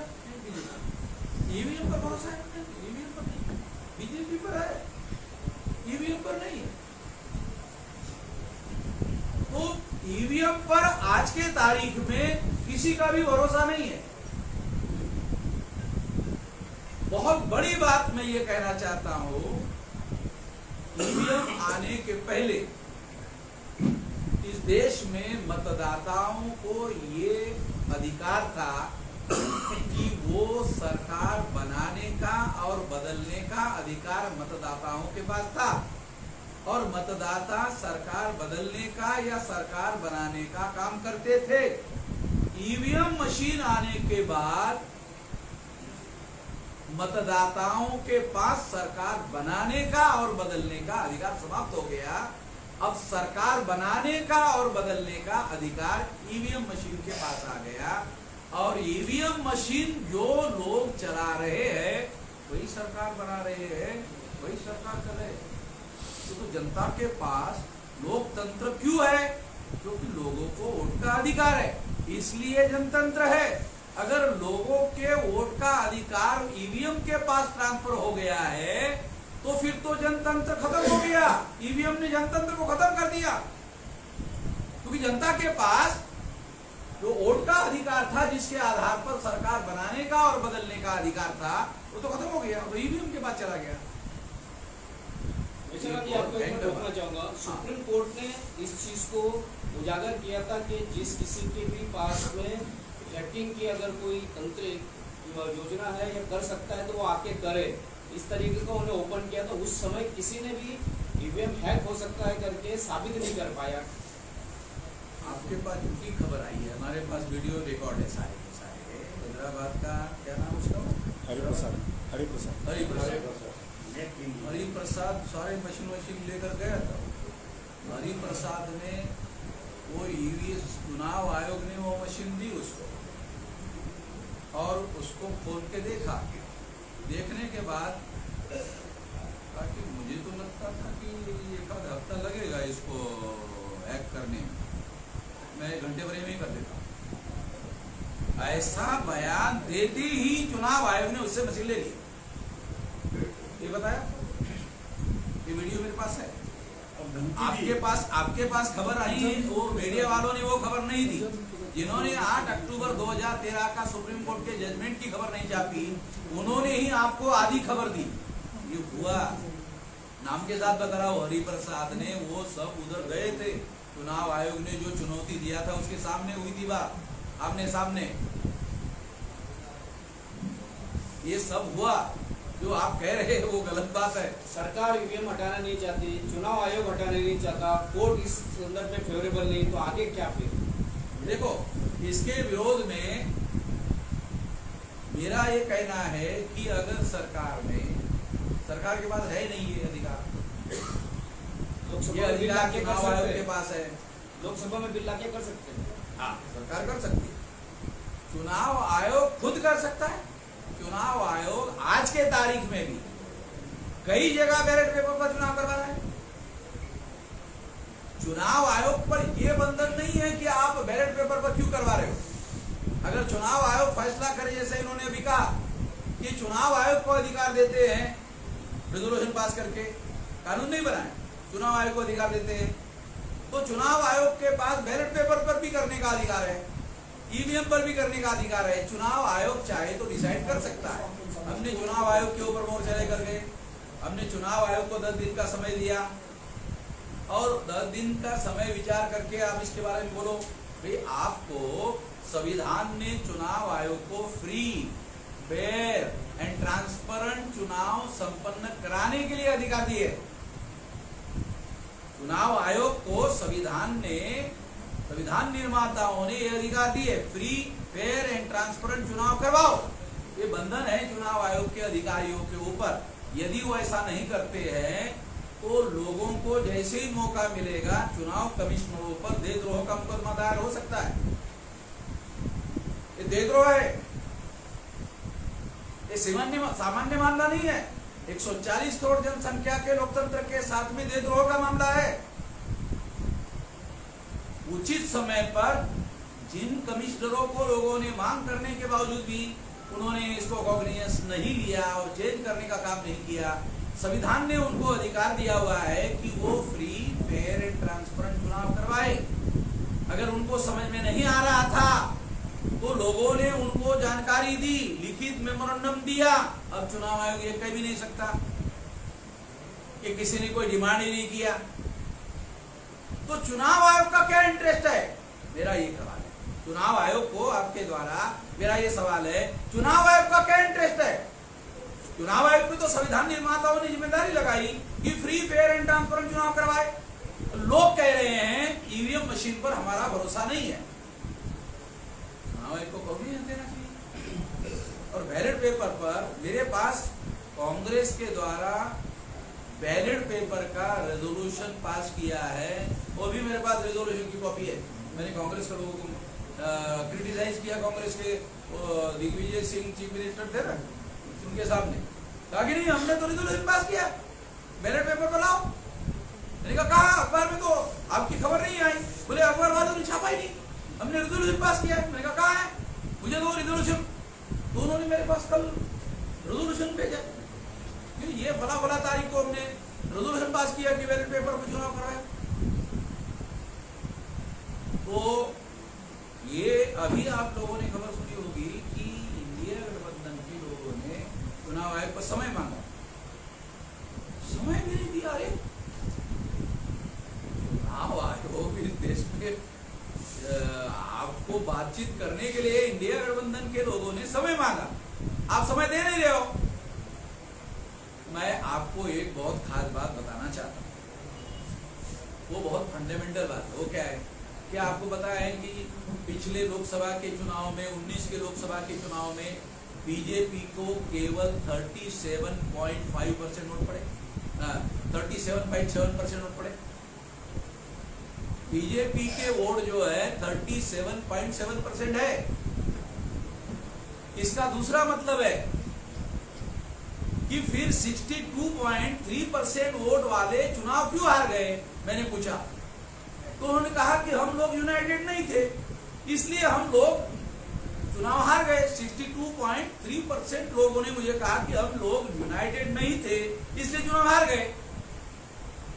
ईवीएम पर भरोसा है? ईवीएम पर नहीं, बीजेपी पर है, ईवीएम पर नहीं। तो ईवीएम पर आज के तारीख में किसी का भी भरोसा नहीं है। बहुत बड़ी बात मैं ये कहना चाहता हूं, ईवीएम आने के पहले इस देश में मतदाताओं को ये अधिकार था कि वो सरकार बनाने का और बदलने का अधिकार मतदाताओं के पास था, और मतदाता सरकार बदलने का या सरकार बनाने का काम करते थे। ईवीएम मशीन आने के बाद मतदाताओं के पास सरकार बनाने का और बदलने का अधिकार समाप्त हो गया। अब सरकार बनाने का और बदलने का अधिकार ईवीएम मशीन के पास आ गया, और ईवीएम मशीन जो लोग चला रहे हैं वही सरकार बना रहे हैं, वही सरकार कर रहे हैं। तो जनता के पास लोकतंत्र क्यों है? क्योंकि लोगों को वोट का अधिकार है, इसलिए जनतंत्र है। अगर लोगों के वोट का अधिकार ईवीएम के पास ट्रांसफर हो गया है तो फिर तो जनतंत्र खत्म हो गया। ईवीएम ने जनतंत्र को खत्म कर दिया। क्योंकि जनता के पास जो वोट का अधिकार था, जिसके आधार पर सरकार बनाने का और बदलने का अधिकार था, वो तो खत्म हो गया, तो ईवीएम के पास चला गया। आपको एक बात रोकना चाहूंगा, सुप्रीम कोर्ट ने इस चीज को उजागर किया था कि जिस किसी के भी पास में हैकिंग की अगर कोई तंत्र योजना है या कर सकता है तो वो आके करे, इस तरीके का उन्हें ओपन किया। तो उस समय किसी ने भी ईवीएम हैक हो सकता है करके साबित नहीं कर पाया। आपके पास की खबर आई है, हमारे पास वीडियो रिकॉर्ड है सारे के सारे। हैदराबाद का क्या नाम उसका, हरिप्रसाद सारे मशीन लेकर गया था। हरिप्रसाद ने वो ईवीएम, चुनाव आयोग ने वो मशीन दी उसको और उसको खोल के देखा। देखने के बाद कहा कि मुझे तो लगता था कि एक आध हफ्ता लगेगा इसको हैक करने में, मैं 1 घंटे भर में ही कर देता। ऐसा बयान देते ही चुनाव आयोग ने उससे मशीन ले ली। ये बताया, ये वीडियो मेरे पास है। आपके पास खबर आई है, वो मीडिया वालों ने वो खबर नहीं दी। जिन्होंने 8 अक्टूबर 2013 का सुप्रीम कोर्ट के जजमेंट की खबर नहीं छापी, उन्होंने ही आपको आधी खबर दी। ये हुआ, नाम के साथ बता रहा हूं, हरिप्रसाद ने वो सब उधर गए थे। चुनाव आयोग ने जो चुनौती दिया था उसके सामने हुई थी बात, आमने सामने। ये सब हुआ, जो आप कह रहे हैं वो गलत बात है। सरकार ईवीएम हटाना नहीं चाहती, चुनाव आयोग हटाना नहीं चाहता, कोर्ट इस संदर्भ में फेवरेबल नहीं, तो आगे क्या फिर? देखो, इसके विरोध में मेरा ये कहना है कि अगर सरकार के पास है नहीं ये अधिकार, ये अधिकार चुनाव आयोग के पास है। लोकसभा में बिल लाके कर सकते हैं। हाँ, सरकार कर सकती है, चुनाव आयोग खुद कर सकता है। चुनाव आयोग आज के तारीख में भी कई जगह बैलेट पेपर पर चुनाव करवा रहा है। चुनाव आयोग पर यह बंधन नहीं है कि आप बैलेट पेपर पर क्यों करवा रहे हो। अगर चुनाव आयोग फैसला करे, जैसे इन्होंने अभी कहा कि चुनाव आयोग को अधिकार देते हैं रेजोल्यूशन पास करके, कानून नहीं बनाए, चुनाव आयोग को अधिकार देते हैं, तो चुनाव आयोग के पास बैलेट पेपर पर भी करने का अधिकार है, ईवीएम पर भी करने का अधिकार है। चुनाव आयोग चाहे तो डिसाइड कर सकता है। हमने चुनाव आयोग के ऊपर मोर्चा लेकर गए, हमने चुनाव आयोग को 10 दिन का समय दिया और 10 दिन का समय विचार करके आप इसके बारे में बोलो। भाई, आपको संविधान ने चुनाव आयोग को फ्री, फेयर एंड ट्रांसपेरेंट चुनाव संपन्न कराने के लिए अधिकार दिए। चुनाव आयोग को संविधान निर्माताओं ने यह अधिकार दिए, फ्री, फेयर एंड ट्रांसपेरेंट चुनाव करवाओ। ये बंधन है चुनाव आयोग के अधिकारियों के ऊपर। यदि वो ऐसा नहीं करते हैं तो लोगों को जैसे ही मौका मिलेगा चुनाव कमिश्नरों पर देशद्रोह का मुकदमा दायर हो सकता है। ये देशद्रोह है, ये सामान्य मामला नहीं है। 140 करोड़ जनसंख्या के लोकतंत्र के साथ में देशद्रोह का मामला है। उचित समय पर जिन कमिश्नरों को लोगों ने मांग करने के बावजूद भी उन्होंने इसको कॉग्निजेंस नहीं लिया और चेंज करने का काम नहीं किया, संविधान ने उनको अधिकार दिया हुआ है कि वो फ्री, फेयर एंड ट्रांसपेरेंट चुनाव करवाए। अगर उनको समझ में नहीं आ रहा था तो लोगों ने उनको जानकारी दी, लिखित मेमोरेंडम दिया। अब चुनाव आयोग ये कह भी नहीं सकता कि किसी ने कोई डिमांड ही नहीं किया। तो चुनाव आयोग का क्या इंटरेस्ट है, मेरा ये सवाल है। चुनाव आयोग को आपके द्वारा मेरा ये सवाल है, चुनाव आयोग का क्या इंटरेस्ट है। चुनाव आयोग पे तो संविधान निर्माताओं ने जिम्मेदारी लगाई कि फ्री, फेयर एंड ट्रांसपेरेंट चुनाव करवाए। तो लोग कह रहे हैं ईवीएम मशीन पर हमारा भरोसा नहीं है, चुनाव आयोग को कॉग्निजेंस देना चाहिए। और बैलेट पेपर पर मेरे पास कांग्रेस के द्वारा बैलेट पेपर का रेजोल्यूशन पास किया है, वो भी मेरे पास रेजोल्यूशन की कॉपी है। मैंने कांग्रेस के लोगों को क्रिटिसाइज किया, कांग्रेस के दिग्विजय सिंह चीफ मिनिस्टर थे ना, उनके सामने कहा कि नहीं हमने तो रेजोल्यूशन पास किया, बैलेट पेपर पर लाओ। मैंने कहा अखबार में तो आपकी खबर नहीं आई। बोले अखबार वालों ने छापा ही नहीं, हमने रेजोल्यूशन पास किया। मैंने कहा कहाँ है, मुझे दो रेजोल्यूशन। तो उन्होंने मेरे पास कल रेजोल्यूशन भेजा, ये फला तारीख को हमने रेजोल्यूशन पास किया कि बैलेट पेपर पर चुनाव करवाए। तो ये अभी आप लोगों ने खबर सुनी होगी कि इंडिया गठबंधन के लोगों ने चुनाव आयोग पर समय मांगा, समय भी नहीं दिया। अरे चुनाव आयोग इस देश में आपको बातचीत करने के लिए इंडिया गठबंधन के लोगों ने समय मांगा, आप समय दे नहीं रहे हो। मैं आपको एक बहुत खास बात बताना चाहता हूँ, वो बहुत फंडामेंटल बात है। वो क्या है, क्या आपको पता है कि पिछले लोकसभा के चुनाव में 19 के लोकसभा के चुनाव में बीजेपी को केवल 37.5% वोट पड़े, 37.7% वोट पड़े। बीजेपी के वोट जो है 37.7% है। इसका दूसरा मतलब है कि फिर 62.3% वोट वाले चुनाव क्यों हार गए, मैंने पूछा तो उन्होंने कहा कि हम लोग यूनाइटेड नहीं थे, इसलिए हम लोग चुनाव हार गए। 62.3% लोगों ने मुझे कहा कि हम लोग यूनाइटेड नहीं थे, इसलिए चुनाव हार गए।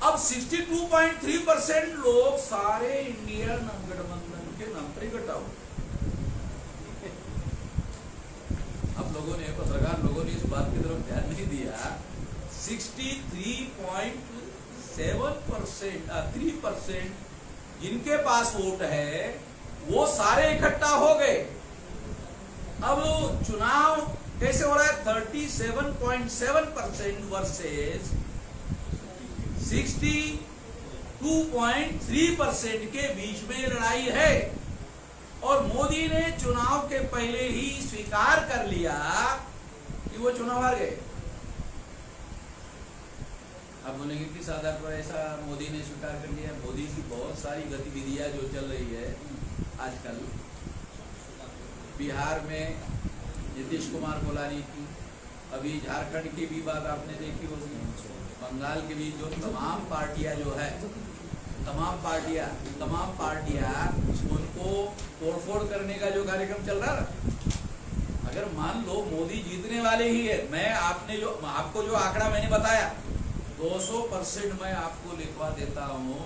अब 62.3% लोग सारे इंडियन गठबंधन के नाम पर इकट्ठा हो। अब लोगों ने, पत्रकार लोगों ने इस बात की तरफ ध्यान नहीं दिया। 63% जिनके पास वोट है वो सारे इकट्ठा हो गए। अब चुनाव कैसे हो रहा है, 37.7% वर्सेस 62.3% के बीच में लड़ाई है। और मोदी ने चुनाव के पहले ही स्वीकार कर लिया कि वो चुनाव हार गए। अब बोलेंगे किस आधार पर ऐसा मोदी ने स्वीकार कर लिया। मोदी की बहुत सारी गतिविधियां जो चल रही है आजकल, बिहार में नीतीश कुमार को लाने की, अभी झारखंड की भी बात आपने देखी होगी, बंगाल की भी जो तमाम पार्टियां जो है, तमाम पार्टियां उनको तोड़फोड़ करने का जो कार्यक्रम चल रहा है। अगर मान लो मोदी जीतने वाले ही है, मैं आपको जो आंकड़ा मैंने बताया 200% मैं आपको लिखवा देता हूं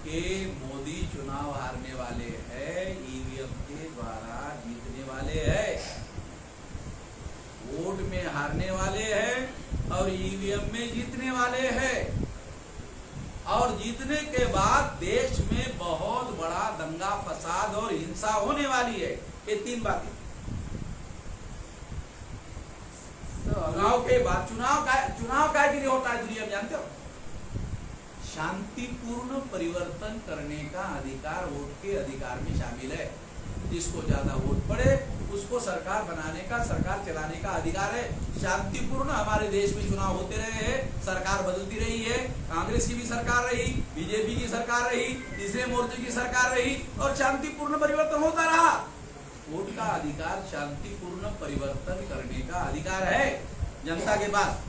कि मोदी चुनाव हारने वाले हैं, ईवीएम के द्वारा जीतने वाले हैं, वोट में हारने वाले हैं और ईवीएम में जीतने वाले हैं। और जीतने के बाद देश में बहुत बड़ा दंगा फसाद और हिंसा होने वाली है। ये 3 बातें। चुनाव के बाद चुनाव का के लिए होता है दुनिया में, जानते हो, शांतिपूर्ण परिवर्तन करने का अधिकार वोट के अधिकार में शामिल है। जिसको ज्यादा वोट पड़े उसको सरकार बनाने का, सरकार चलाने का अधिकार है। शांतिपूर्ण हमारे देश में चुनाव होते रहे हैं, सरकार बदलती रही है, कांग्रेस की भी सरकार रही, बीजेपी की सरकार रही, तीसरे मोर्चे की सरकार रही और शांतिपूर्ण परिवर्तन होता रहा। वोट का अधिकार शांतिपूर्ण परिवर्तन करने का अधिकार है जनता के पास।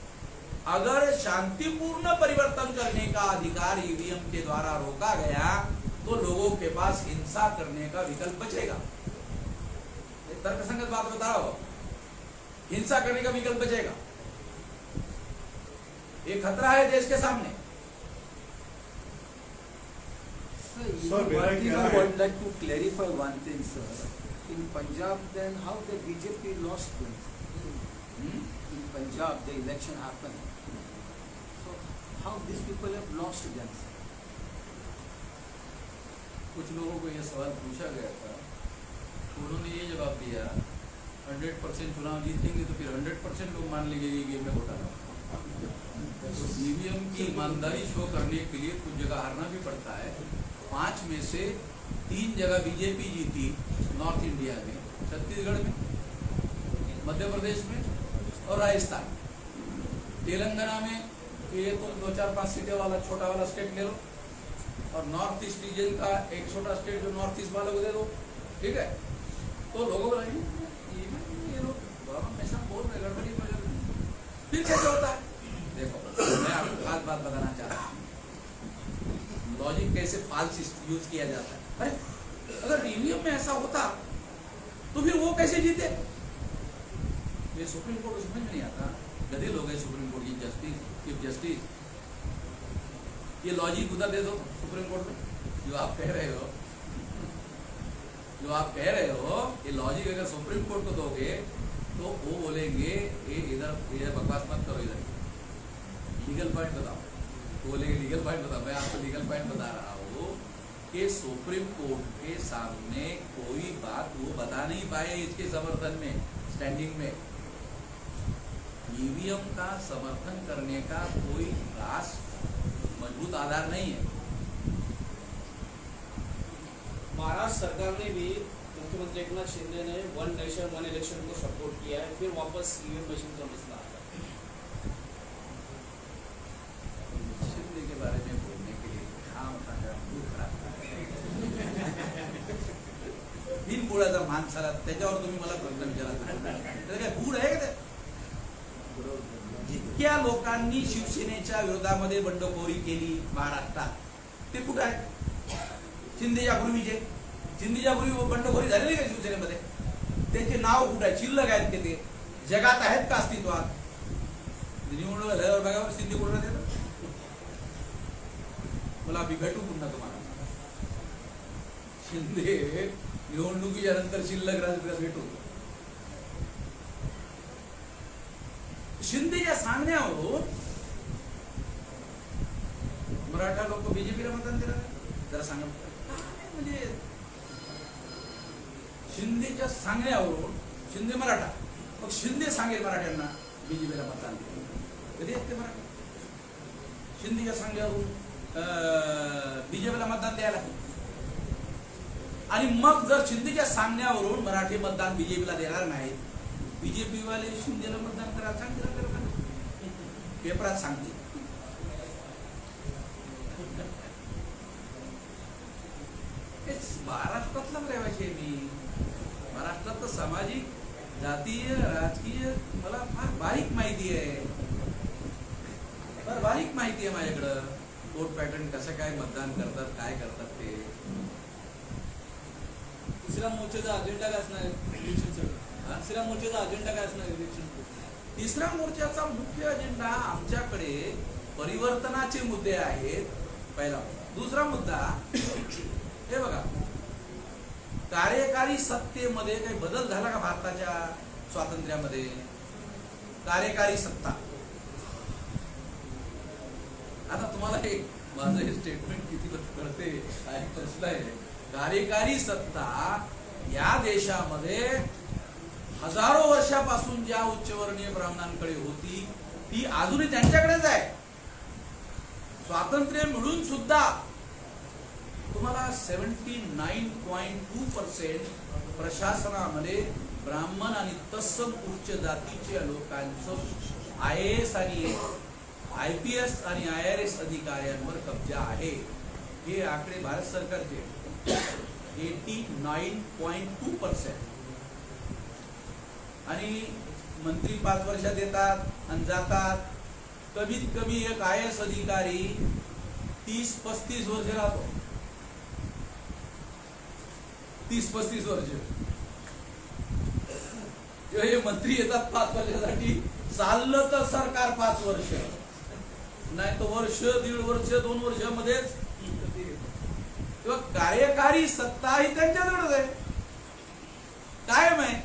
अगर शांतिपूर्ण परिवर्तन करने का अधिकार ईवीएम के द्वारा रोका गया तो लोगों के पास हिंसा करने का विकल्प बचेगा। तर्कसंगत बात बता रहा हो, हिंसा करने का विकल्प बचेगा। एक खतरा है देश के सामने। Sir, I would like to clarify one thing, sir. In Punjab, then how the BJP lost them? In Punjab, the election happened. So how these people have lost them? कुछ लोगों को यह सवाल पूछा गया था, उन्होंने ये जवाब दिया 100% चुनाव जीतेंगे तो फिर 100% लोग मान लेंगे ईवीएम में घोटाला। तो ईवीएम की ईमानदारी शो करने के लिए कुछ जगह हारना भी पड़ता है। 5 में से 3 जगह बीजेपी जीती नॉर्थ इंडिया में, छत्तीसगढ़ में, मध्य प्रदेश में और राजस्थान। तेलंगाना में ये तो 2-4-5 सीटें वाला छोटा वाला स्टेट ले लो और नॉर्थ ईस्ट रीजन का एक छोटा स्टेट जो नॉर्थ ईस्ट वालों को दे दो, ठीक है। तो लोगों को ये लोग हमेशा बोल रहे गड़बड़ी फिर कैसे होता है। देखो मैं आपको खास बात बताना चाहता हूँ, लॉजिक कैसे फाल्स यूज किया जाता है। अरे अगर ईवीएम में ऐसा होता तो फिर वो कैसे जीते। ये सुप्रीम कोर्ट समझ में नहीं आता, गधे लोग हैं सुप्रीम कोर्ट की चीफ जस्टिस। ये लॉजिक उधर दे दो सुप्रीम कोर्ट में जो आप कह रहे हो। जो आप कह रहे हो ये लॉजिक अगर सुप्रीम कोर्ट को दोगे तो वो बोलेंगे ये इधर बकवास मत करो, इधर लीगल पॉइंट बताओ। तो बोलेंगे लीगल पॉइंट बताओ। मैं आपको लीगल पॉइंट बता रहा हूँ कि सुप्रीम कोर्ट के सामने कोई बात वो बता नहीं पाए इसके समर्थन में, स्टैंडिंग में। ईवीएम का समर्थन करने का कोई खास मजबूत आधार नहीं है। महाराष्ट्र सरकार ने भी, मुख्यमंत्री एकनाथ शिंदे ने 1 नेशन 1 इलेक्शन को सपोर्ट किया है, फिर वापस ईवीएम मशीन का मसला आता है। शिंदे के बारे में बोलने के लिए काम मूड खराब बिनबुडाचा माणसाला त्याच्यावर तुम्ही मला प्रश्न विचारला काय बूड आहे का? जितक्या लोकांनी शिवसेनेच्या विरोधामध्ये बंडखोरी केली महाराष्ट्रात ते कुठं आहे? शिंदेच्या पूर्वीचे, शिंदेच्या पूर्वी बंडखोरी झालेली का शिवसेनेमध्ये? त्यांचे नाव कुठं आहे? शिल्लक आहेत की ते जगात आहेत का अस्तित्वात? निवडणूक झाल्यावर बघा शिंदे कुठं राहते. मला आम्ही भेटू पुन्हा तुम्हाला. शिंदे निवडणुकीच्या नंतर शिल्लक राजकीय भेटू. शिंदेच्या सांगण्यावरून मराठा लोक बीजेपीला मतदान दिलं. जरा सांगा म्हणजे शिंदेच्या सांगण्यावरून शिंदे मराठा, मग शिंदे सांगेल मराठ्यांना बीजेपीला मतदान दिलं. कधी येते मराठा शिंदेच्या सांगण्यावरून बीजेपीला मतदान द्यायला? आणि मग जर शिंदेच्या सांगण्यावरून मराठी मतदान बीजेपीला देणार नाहीत, बीजेपी वाले शिंदेला मतदान करायला सांगतील. पेपरात सांगतील. महाराष्ट्रातला रहिवासी आहे मी. महाराष्ट्रातलं सामाजिक, जातीय, राजकीय मला फार बारीक माहिती आहे. फार बारीक माहिती आहे माझ्याकडं. वोट पॅटर्न कसं काय मतदान करतात, काय करतात ते. तिसऱ्या मोर्चाचा अजेंडा काय असणार इलेक्शनसाठी? तिसऱ्या मोर्चाचा अजेंडा काय असणार इलेक्शन? तिसऱ्या मोर्चाचा मुख्य अजेंडा आमच्याकडे परिवर्तनाचे मुद्दे आहेत. पहिला मुद्दा. दुसरा मुद्दा हे बघा, कार्यकारी सत्तेमध्ये काही बदल झाला का भारताच्या स्वातंत्र्यामध्ये? कार्यकारी सत्ता. आता तुम्हाला हे माझं हे स्टेटमेंट किती कळते हा एक प्रश्न आहे. कार्यकारी सत्ता या देशामध्ये हजारो वर्षापासून ज्या उच्चवर्णीय ब्राह्मणांकडे होती ती अजूनही त्यांच्याकडेच आहे. स्वातंत्र्य मिळून सुद्धा तुम्हाला 79.2% प्रशासनामध्ये ब्राह्मण आणि तत्सम उच्च जातीच्या लोकांचं IAS आणि IPS आणि IRS अधिकाऱ्यांवर कब्जा आहे. हे आकडे भारत सरकारचे 89.2%. आणि मंत्री 5 वर्षात येतात आणि जातात. कमीत कमी एक IAS अधिकारी 30-35 वर्ष राहतो. 30-35 वर्ष. हे मंत्री येतात 5 वर्षासाठी. चाललं तर सरकार 5 वर्ष, नाही तर वर्ष, 1.5 वर्ष, 2 वर्षामध्येच. किंवा कार्यकारी सत्ता ही त्यांच्याकडेच आहे, कायम आहे.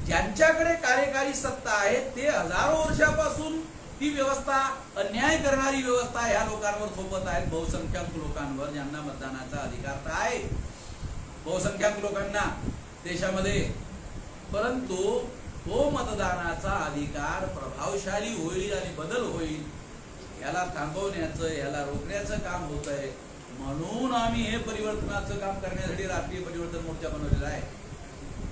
ज्यांच्याकडे कार्यकारी सत्ता आहे ते हजारो वर्षापासून ती व्यवस्था, अन्याय करणारी व्यवस्था ह्या लोकांवर थोपत आहेत. बहुसंख्याक लोकांवर, ज्यांना मतदानाचा अधिकार तर आहे, बहुसंख्याक लोकांना देशामध्ये. परंतु तो मतदानाचा अधिकार प्रभावशाली होईल आणि बदल होईल याला थांबवण्याचं, याला रोखण्याचं काम होत आहे. म्हणून आम्ही हे परिवर्तनाचं काम करण्यासाठी राष्ट्रीय परिवर्तन मोर्चा बनवलेला आहे.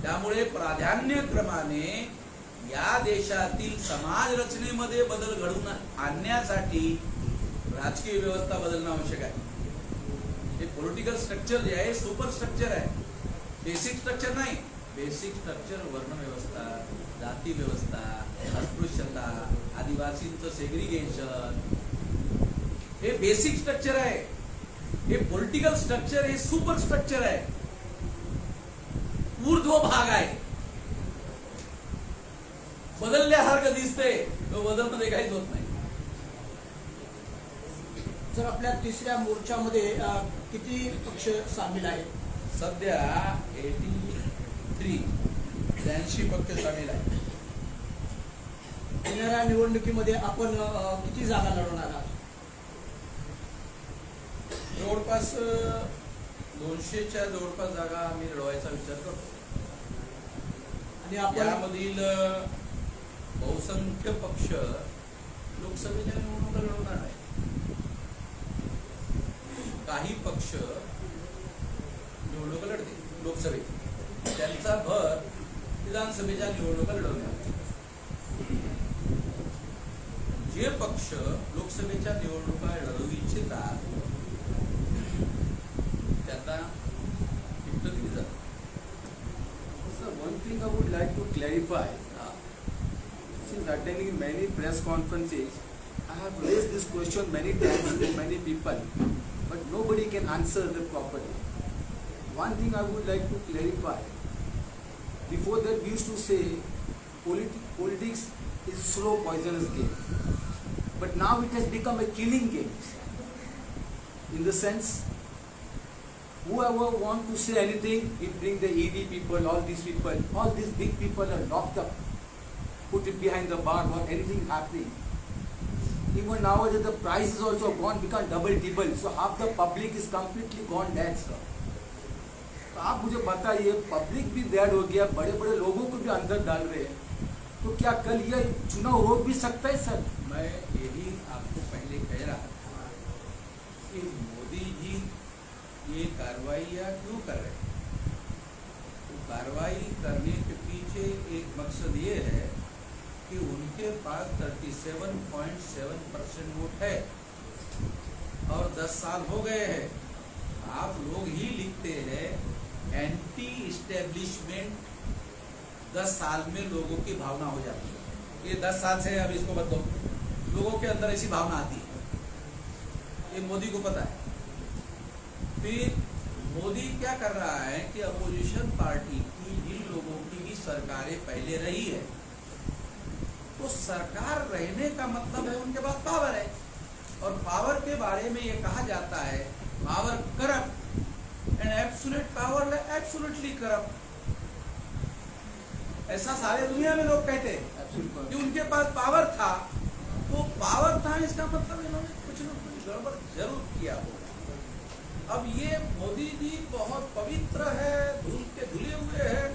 त्यामुळे प्राधान्यक्रमाने या देशातील समाज रचनेमध्ये बदल घडवून आणण्यासाठी राजकीय व्यवस्था बदलणं आवश्यक आहे. हे पॉलिटिकल स्ट्रक्चर जे आहे सुपर स्ट्रक्चर आहे, बेसिक स्ट्रक्चर नाही. बेसिक स्ट्रक्चर वर्ण व्यवस्था, जाती व्यवस्था, अस्पृश्यता, आदिवासींचं सेग्रिगेशन हे बेसिक स्ट्रक्चर आहे. हे पॉलिटिकल स्ट्रक्चर हे सुपर स्ट्रक्चर आहे, ऊर्ध्व भाग आहे. बदलल्यासारखं दिसते, बदल मध्ये काहीच होत नाही. सर आपल्या तिसऱ्या मोर्चामध्ये किती पक्ष सामील आहेत? सध्या 83 पक्ष सामील आहे. येणाऱ्या निवडणुकीमध्ये आपण किती जागा लढवणार आहात? जवळपास 200च्या जवळपास जागा आम्ही लढवायचा विचार करतो. आणि आपण यामधील बहुसंख्य पक्ष लोकसभेच्या निवडणुका लढवणार आहे. काही पक्ष निवडणुका लढतील लोकसभेत, त्यांचा भर विधानसभेच्या निवडणुका लढवणार. जे पक्ष लोकसभेच्या निवडणुका लढवू इच्छितात त्यांना तिकीट दिली जातात. So one thing I would like to clarify, since attending many press conferences, I have raised this question many times to many people, but nobody can answer them properly. One thing I would like to clarify. Before that, we used to say politics is slow, poisonous game, but now it has become a killing game. In the sense, whoever want to say anything, it bring the ED people, all these big people are locked up, put it behind the bar or anything happening. Even nowadays the price is also gone, become double triple, so half the public is completely gone dead, sir. तो आप मुझे बताइए, public भी dead हो गया, बड़े बड़े लोगों को भी अंदर डाल रहे हैं, तो क्या कल ये चुनाव रोक भी सकता है सर? मैं यही आपको पहले कह रहा था कि मोदी जी ये कार्रवाइयाँ क्यों कर रहे हैं? तो कार्रवाई करने के पीछे एक मकसद ये है कि उनके पास 37.7% वोट है और 10 साल हो गए हैं. आप लोग ही लिखते हैं एंटी इस्टेब्लिशमेंट 10 साल में लोगों की भावना हो जाती है. ये 10 साल से अब इसको बदलो, लोगों के अंदर ऐसी भावना आती है, ये मोदी को पता है. फिर मोदी क्या कर रहा है कि अपोजिशन पार्टी की जिन लोगों की भी सरकारें पहले रही है, तो सरकार रहने का मतलब है उनके पास पावर है, और पावर के बारे में ये कहा जाता है power corrupt and absolute power absolutely corrupt. ऐसा सारे दुनिया में लोग कहते हैं कि उनके पास पावर था, तो पावर था इसका मतलब इन्होंने कुछ न कुछ गड़बड़ जरूर किया होगा. अब ये मोदी जी बहुत पवित्र है, धूल के धुले हुए हैं.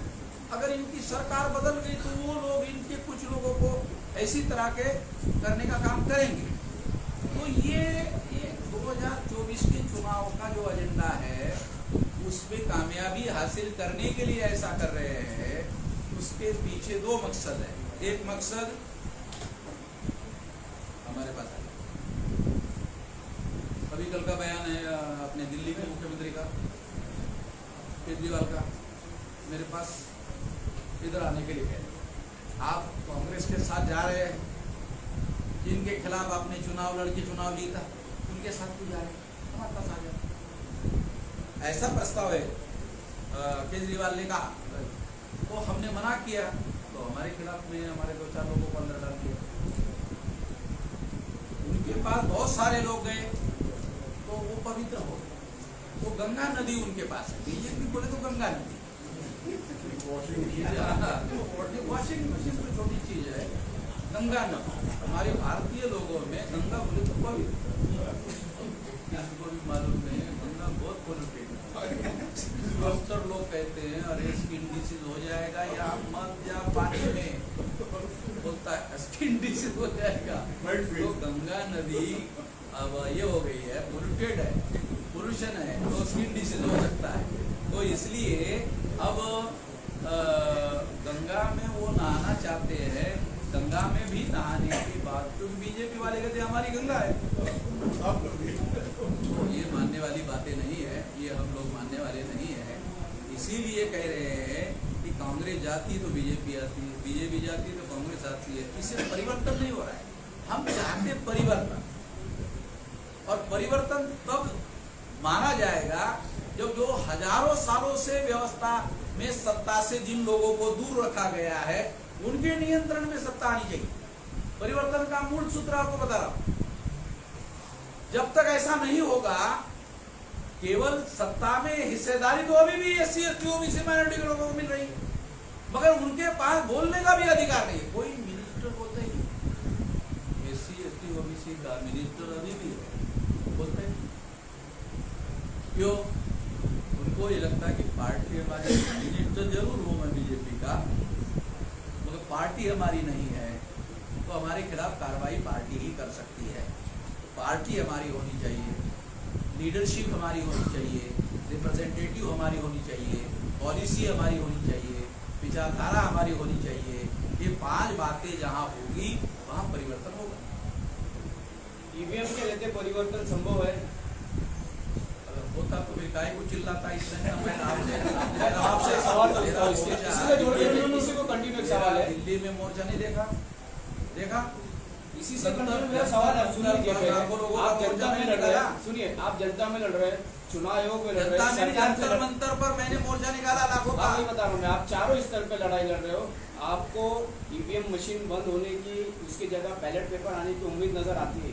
अगर इनकी सरकार बदल गई तो वो लोग इनके कुछ लोगों को ऐसी तरह के करने का काम करेंगे. तो ये 2024 के चुनाव का जो एजेंडा है उसमें कामयाबी हासिल करने के लिए ऐसा कर रहे हैं. उसके पीछे दो मकसद है. एक मकसद हमारे पास है, अभी कल का बयान है अपने दिल्ली के मुख्यमंत्री का, केजरीवाल का, मेरे पास इधर आने के लिए कह रहे आप कांग्रेस के साथ जा रहे हैं, जिनके खिलाफ आपने चुनाव लड़के चुनाव जीता उनके साथ क्यों जा रहे हैं, हमारे पास आ जाए. ऐसा प्रस्ताव है. केजरीवाल ने कहा तो हमने मना किया, तो हमारे खिलाफ में हमारे 2-4 लोगों को अंदर डाल दिया. उनके पास बहुत सारे लोग गए तो वो पवित्र हो गए. तो गंगा नदी उनके पास है. बीजेपी बोले तो गंगा नदी, वॉशिंग मशीन तो छोटी चीज है. गंगा नदी हमारे भारतीय लोगों में गंगा बोले तो पवित्र, किसको भी मालूम नहीं है गंगा बहुत पोल्यूटेड. अक्सर लोग कहते हैं अरे स्किन डिसीज हो जाएगा या मत जा पानी में, बोलता है स्किन डिसीज हो जाएगा. तो गंगा नदी अब ये हो गई है, पोल्यूटेड है, पोल्यूशन है, तो स्किन डिसीज हो सकता है. तो इसलिए अब गंगा में वो नहाना चाहते हैं. गंगा में भी नहाने के बाद, क्योंकि बीजेपी वाले कहते हैं हमारी गंगा है, तो ये मानने वाली बातें नहीं है, ये हम लोग मानने वाले नहीं है. इसीलिए कह रहे हैं कि कांग्रेस जाती तो बीजेपी आती है, बीजेपी जाती तो कांग्रेस आती है. इससे परिवर्तन नहीं हो रहा है. हम चाहते परिवर्तन, और परिवर्तन तब माना जाएगा जब जो हजारों सालों से व्यवस्था में सत्ता से जिन लोगों को दूर रखा गया है उनके नियंत्रण में सत्ता आनी चाहिए. परिवर्तन का मूल सूत्र आपको बता रहा हूं. जब तक ऐसा नहीं होगा, केवल सत्ता में हिस्सेदारी तो अभी भी SC ST OBC माइनॉरिटी के लोगों को मिल रही है, मगर उनके पास बोलने का भी अधिकार नहीं है। कोई मिनिस्टर बोलते ही SC ST OBC का मिनिस्टर अभी भी है, बोलते हैं क्यों? उनको ये लगता है कि पार्टी हमारी, मिनिस्टर जरूर हूं मैं बीजेपी का, मगर पार्टी हमारी नहीं है तो हमारे खिलाफ कार्रवाई पार्टी ही कर सकती है। पार्टी हमारी होनी चाहिए, लीडरशिप हमारी होनी चाहिए, रिप्रेजेंटेटिव हमारी होनी चाहिए, पॉलिसी हमारी होनी चाहिए, विचारधारा हमारी होनी चाहिए। ये 5 बातें जहां होगी वहां परिवर्तन होगा। ईवीएम के रहते परिवर्तन संभव है? अगर होता तो फिर काहे को चिल्लाता इसने? मैं आपसे सवाल पूछता हूं, इसी से जोड़ के इसी को कंटिन्यू सवाल है। दिल्ली में मोर्चा नहीं देखा इसी से कंटिन्यू मेरा सवाल है। सुनिए, आप जनता में लड़ रहे हैं, सुनिए, आप जनता में लड़ रहे हैं, चुनाव आयोग में लड़ रहे हैं, सरकार से मंत्र पर मैंने मोर्चा निकाला लाखों का। आप नहीं बता रहा हूँ मैं, आप चारों स्तर पे लड़ाई लड़ रहे हो। आपको ईवीएम मशीन बंद होने की, उसकी जगह बैलेट पेपर आने की उम्मीद नजर आती है।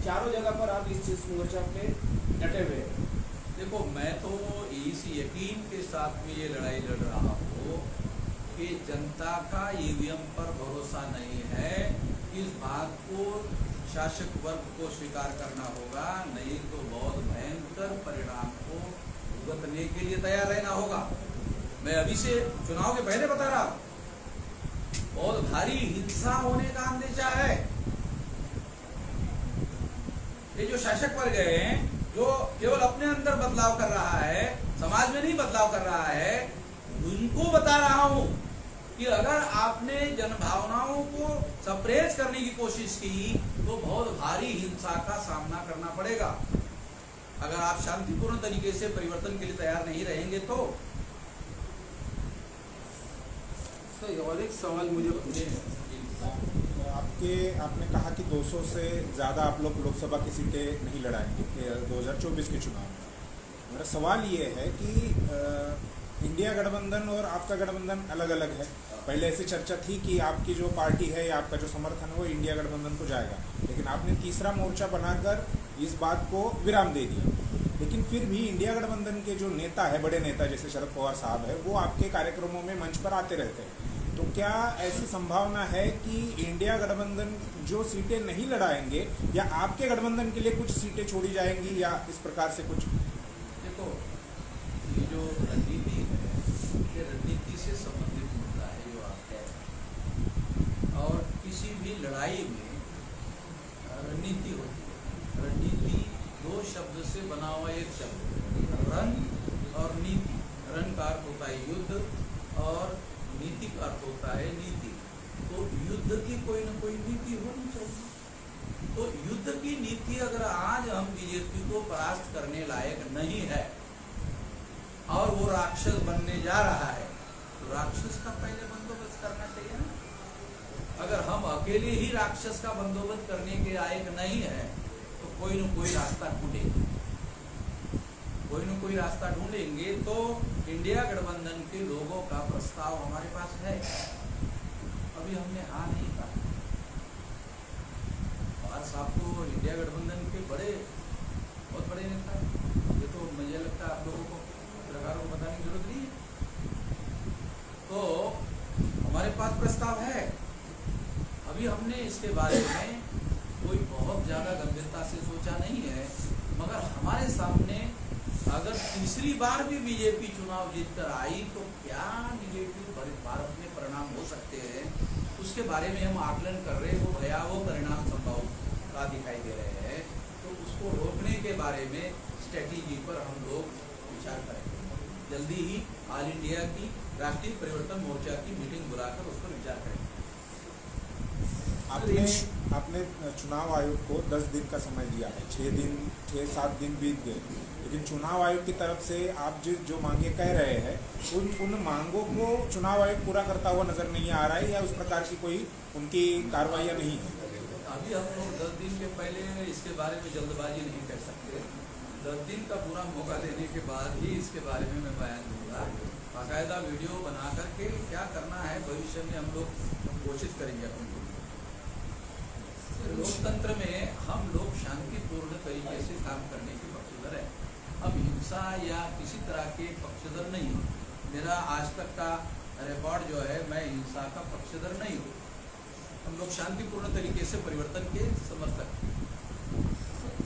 चारों जगह पर आप इस चीज मोर्चा पे डटे हुए हैं। देखो, मैं तो इस यकीन के साथ में ये लड़ाई लड़ रहा हूँ कि जनता का ईवीएम पर भरोसा नहीं है। इस बात को शासक वर्ग को स्वीकार करना होगा, नहीं तो बहुत भयंकर परिणाम को भुगतने के लिए तैयार रहना होगा। मैं अभी से चुनाव के पहले बता रहा हूं, बहुत भारी हिंसा होने का अंदेशा है। ये जो शासक वर्ग है, जो केवल अपने अंदर बदलाव कर रहा है, समाज में नहीं बदलाव कर रहा है, उनको बता रहा हूं कि अगर आपने जनभावनाओं को सप्रेस करने की कोशिश की तो बहुत भारी हिंसा का सामना करना पड़ेगा। अगर आप शांतिपूर्ण तरीके से परिवर्तन के लिए तैयार नहीं रहेंगे तो। सर, और एक सवाल मुझे आपने कहा कि 200 से ज़्यादा आप लोग लोकसभा की सीटें नहीं लड़ाएंगे 2024 के चुनाव में। मेरा सवाल ये है कि इंडिया गठबंधन और आपका गठबंधन अलग अलग है। पहले ऐसी चर्चा थी कि आपकी जो पार्टी है या आपका जो समर्थन है वो इंडिया गठबंधन को जाएगा, लेकिन आपने तीसरा मोर्चा बनाकर इस बात को विराम दे दिया। लेकिन फिर भी इंडिया गठबंधन के जो नेता है, बड़े नेता जैसे शरद पवार साहब है, वो आपके कार्यक्रमों में मंच पर आते रहते हैं। तो क्या ऐसी संभावना है कि इंडिया गठबंधन जो सीटें नहीं लड़ाएंगे या आपके गठबंधन के लिए कुछ सीटें छोड़ी जाएंगी या इस प्रकार से कुछ? देखो, ये जो रणनीति है, ये रणनीति से संबंधित मुद्दा है जो आप कह रहे हैं। और किसी भी लड़ाई में रणनीति होती है। रणनीति 2 शब्द से बना हुआ एक शब्द, रण और नीति। रण का अर्थ होता है युद्ध और नीति का अर्थ होता है नीति। तो युद्ध की कोई न कोई नीति होनी चाहिए। तो युद्ध की नीति अगर आज हम बीजेपी को परास्त करने लायक नहीं है और वो राक्षस बनने जा रहा है, तो राक्षस का पहले बंदोबस्त करना चाहिए ना। अगर हम अकेले ही राक्षस का बंदोबस्त करने के लायक नहीं है तो कोई न कोई रास्ता ढूंढेंगे, कोई न कोई रास्ता ढूंढेंगे। तो इंडिया गठबंधन के लोगों का प्रस्ताव हमारे पास है, अभी हमने हाँ नहीं कहा। पवार साहब तो इंडिया गठबंधन के बहुत बड़े नेता हैं। ये तो मुझे लगता है आप लोगों को, पत्रकारों को बताने की जरूरत नहीं है। तो हमारे पास प्रस्ताव है। अभी हमने इसके बारे में कोई बहुत ज्यादा गंभीरता से सोचा नहीं है, मगर हमारे सामने अगर तीसरी बार भी बीजेपी चुनाव जीतकर आई तो क्या निगेटिव भारत में परिणाम हो सकते हैं, उसके बारे में हम आकलन कर रहे हैं। वो भयावह परिणाम संभव का दिखाई दे रहे हैं। तो उसको रोकने के बारे में स्ट्रेटेजी पर हम लोग विचार करेंगे। जल्दी ही ऑल इंडिया की राष्ट्रीय परिवर्तन मोर्चा की मीटिंग बुलाकर उस पर विचार करेंगे। आपने चुनाव आयोग को 10 दिन का समय दिया है, 6-7 दिन बीत गए, लेकिन चुनाव आयोग की तरफ से आप जो मांगे कह रहे हैं उन मांगों को चुनाव आयोग पूरा करता हुआ नजर नहीं आ रहा है या उस प्रकार की कोई उनकी कार्रवाई नहीं है? अभी हम लोग 10 दिन के पहले इसके बारे में जल्दबाजी नहीं कर सकते। 10 दिन का पूरा मौका देने के बाद ही इसके बारे में मैं बयान दूंगा। बाकायदा वीडियो बना करके क्या करना है भविष्य में हम लोग घोषित करेंगे अपन को। लोकतंत्र में हम लोग शांतिपूर्ण तरीके से काम करने के पक्षधर है। अब हिंसा या किसी तरह के पक्षधर नहीं हूँ। मेरा आज तक का रिकॉर्ड जो है, मैं हिंसा का पक्षधर नहीं हूँ। हम लोग शांतिपूर्ण तरीके से परिवर्तन के समर्थक हैं।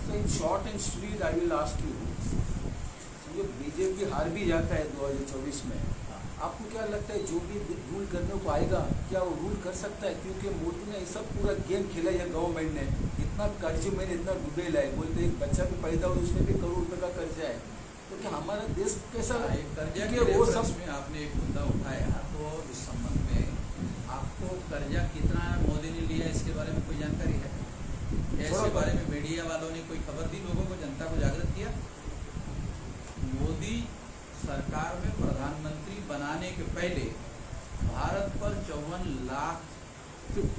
So in short and sweet, I will ask you, जो बीजेपी हार भी जाता है 2024 में, आपको क्या लगता है जो भी रूल करने को आएगा, क्या वो रूल कर सकता है? क्योंकि मोदी ने सब पूरा गेम खेला है गवर्नमेंट ने, इतना कर्ज में इतना डूबेला है, बोलते एक बच्चा भी पैदा हो उसमें भी करोड़ रुपए का कर्जा है। तो क्या हमारा देश कैसा कर्जा कि वो सब में आपने एक मुद्दा उठाया, तो इस संबंध में आपको कर्जा कितना मोदी ने लिया इसके बारे में कोई जानकारी है? इसके बारे में मीडिया वालों ने कोई खबर दी, लोगों को, जनता को जागृत किया? मोदी सरकार में प्रधानमंत्री बनाने के पहले भारत पर 54 लाख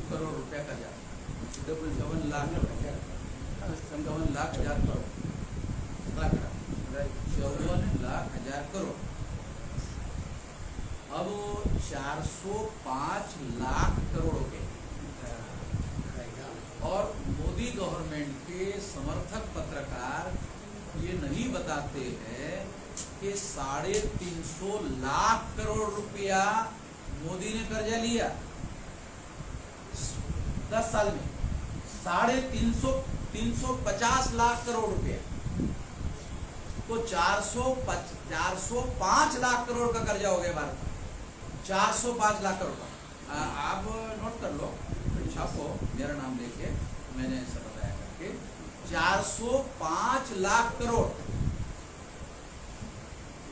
करोड़ रुपया का कर्जा, 54 लाख 54 लाख हजार करोड़, 54 लाख हजार करोड़। अब 405 लाख करोड़ हो गए। और मोदी गवर्नमेंट के समर्थक पत्रकार ये नहीं बताते हैं कि 350 लाख करोड़ रुपया मोदी ने कर्जा लिया 10 साल में। 350 लाख करोड़ रुपया, तो 405 लाख करोड़ का कर्जा हो गया भारत में। 405 लाख करोड़ का, आप नोट कर लो, छापो, मेरा नाम लेके मैंने ऐसा बताया करके, 405 लाख करोड़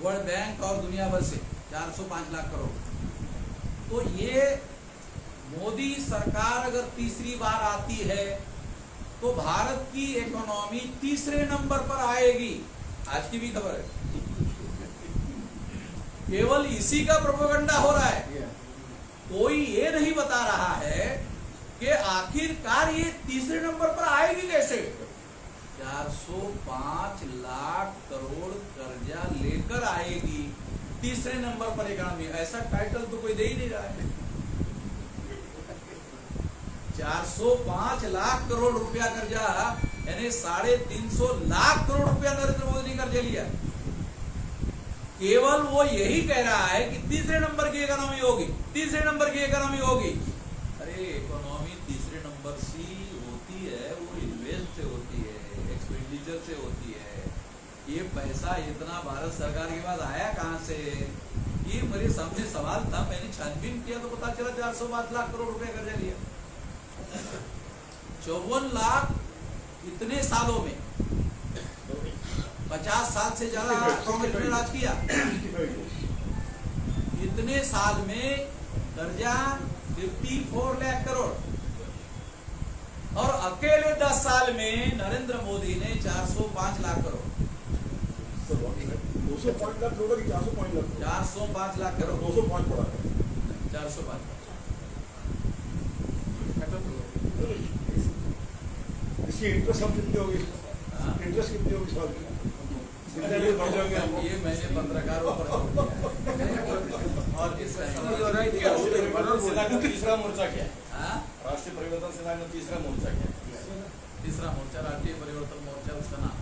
वर्ल्ड बैंक और दुनिया भर से 405 लाख करोड़। तो ये मोदी सरकार अगर तीसरी बार आती है तो भारत की इकोनॉमी तीसरे नंबर पर आएगी। आज की भी खबर है, केवल इसी का प्रोपेगेंडा हो रहा है। कोई ये नहीं बता रहा है कि आखिरकार ये तीसरे नंबर पर आएगी कैसे। 405 लाख करोड़ कर्जा लेकर आएगी तीसरे नंबर पर इकोनॉमी। ऐसा टाइटल तो कोई दे ही नहीं रहा है। 405 लाख करोड़ रुपया कर्जा, यानी 350 लाख करोड़ रुपया नरेंद्र मोदी ने कर्जा लिया। केवल वो यही कह रहा है कि तीसरे नंबर की इकोनॉमी होगी, तीसरे नंबर की इकोनॉमी होगी। अरे इकोनॉमी तीसरे नंबर से होती है, वो इन्वेस्ट से होती है, एक्सपेंडिचर से होती है। ये पैसा इतना भारत सरकार के पास आया कहां से? ये मेरे सामने सवाल था, मैंने छानबीन किया तो पता चला 405 लाख करोड़ रुपए कर्जा लिया। 54 लाख इतने सालों में, 50 साल से ज्यादा कांग्रेस ने राज किया, इतने साल में कर्जा 54 लाख करोड़। और अकेले 10 साल में नरेंद्र मोदी ने 405 लाख करोड़, 205 लाख करोड़ की 405 लाख, 405 लाख करोड़, 205 पड़ा है, 405। इसकी इंटरेस्ट हम कितनी होगी? इंटरेस्ट कितनी होगी साल की? ये मैंने पत्रकारों पर और किस सेना का तीसरा मोर्चा क्या है? हाँ? राष्ट्रीय परिवर्तन सेना का तीसरा मोर्चा क्या है? तीसरा मोर्चा राष्ट्रीय परिवर्तन मोर्चा, उसका नाम।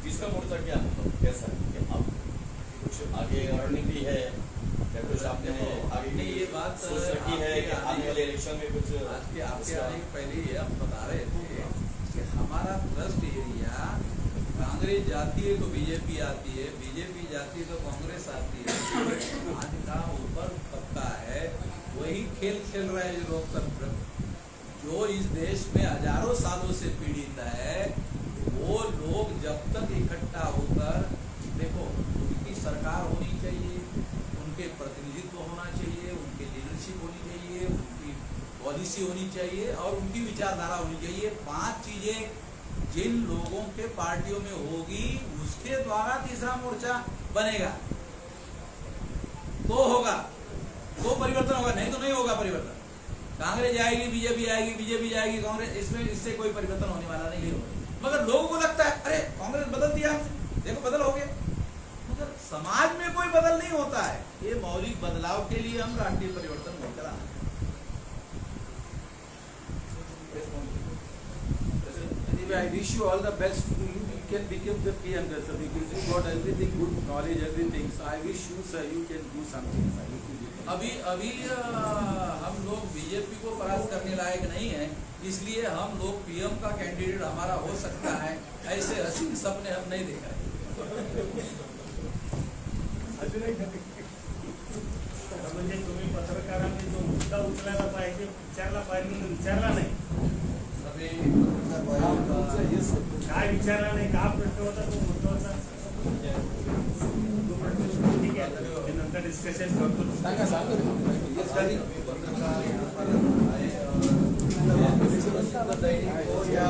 तीसरा मोर्चा क्या मतलब कैसा है कि आप कुछ आगे रणनीति है या कुछ आपने आगे नहीं, ये बात सोच रखी है कि आने वाले इलेक्शन में कुछ आपके आने के पहले ही हम बता रहे थे कि हमारा ट्रस्ट एरिया, कांग्रेस जाती है तो बीजेपी आती है, बीजेपी जाती है तो कांग्रेस आती है। आज का ऊपर पक्का है, वही खेल खेल रहा है लोकतंत्र, जो इस देश में हजारों सालों से पीड़ित है। वो लोग जब तक इकट्ठा होकर, देखो, उनकी सरकार होनी चाहिए, उनके प्रतिनिधित्व होना चाहिए, उनकी लीडरशिप होनी चाहिए, उनकी पॉलिसी होनी चाहिए और उनकी विचारधारा होनी चाहिए। 5 चीजें जिन लोगों के पार्टियों में होगी, उसके द्वारा तीसरा मोर्चा बनेगा तो होगा, तो परिवर्तन होगा, नहीं तो नहीं होगा परिवर्तन। कांग्रेस जाएगी, बीजेपी आएगी, बीजेपी जाएगी, कांग्रेस, इसमें इससे कोई परिवर्तन होने वाला नहीं है। मगर लोगों को लगता है अरे कांग्रेस बदल दिया, देखो बदल हो गया, मगर समाज में कोई बदल नहीं होता है। ये मौलिक बदलाव के लिए हम राष्ट्रीय परिवर्तन मोर्चा Anyway, I wish you all the best. You can become the PM, sir, because you got everything, good knowledge, everything. So I wish you, sir, you can do something. Sir. अभी हम लोग बीजेपी को परास्त करने लायक नहीं है, इसलिए हम लोग पीएम का कैंडिडेट हमारा हो सकता है, ऐसे हसीन सपने हम नहीं देखा है। म्हणजे तुम्ही पत्रकारांनी जो मुद्दा उचलायला पाहिजे विचारला पाहिजे म्हणून विचारला नाही, काय विचारला नाही, का प्रश्न होता तो महत्वाचा. ठीक आहे, ते नंतर डिस्कशन करतो. सांगा सांगा दैनिक हो या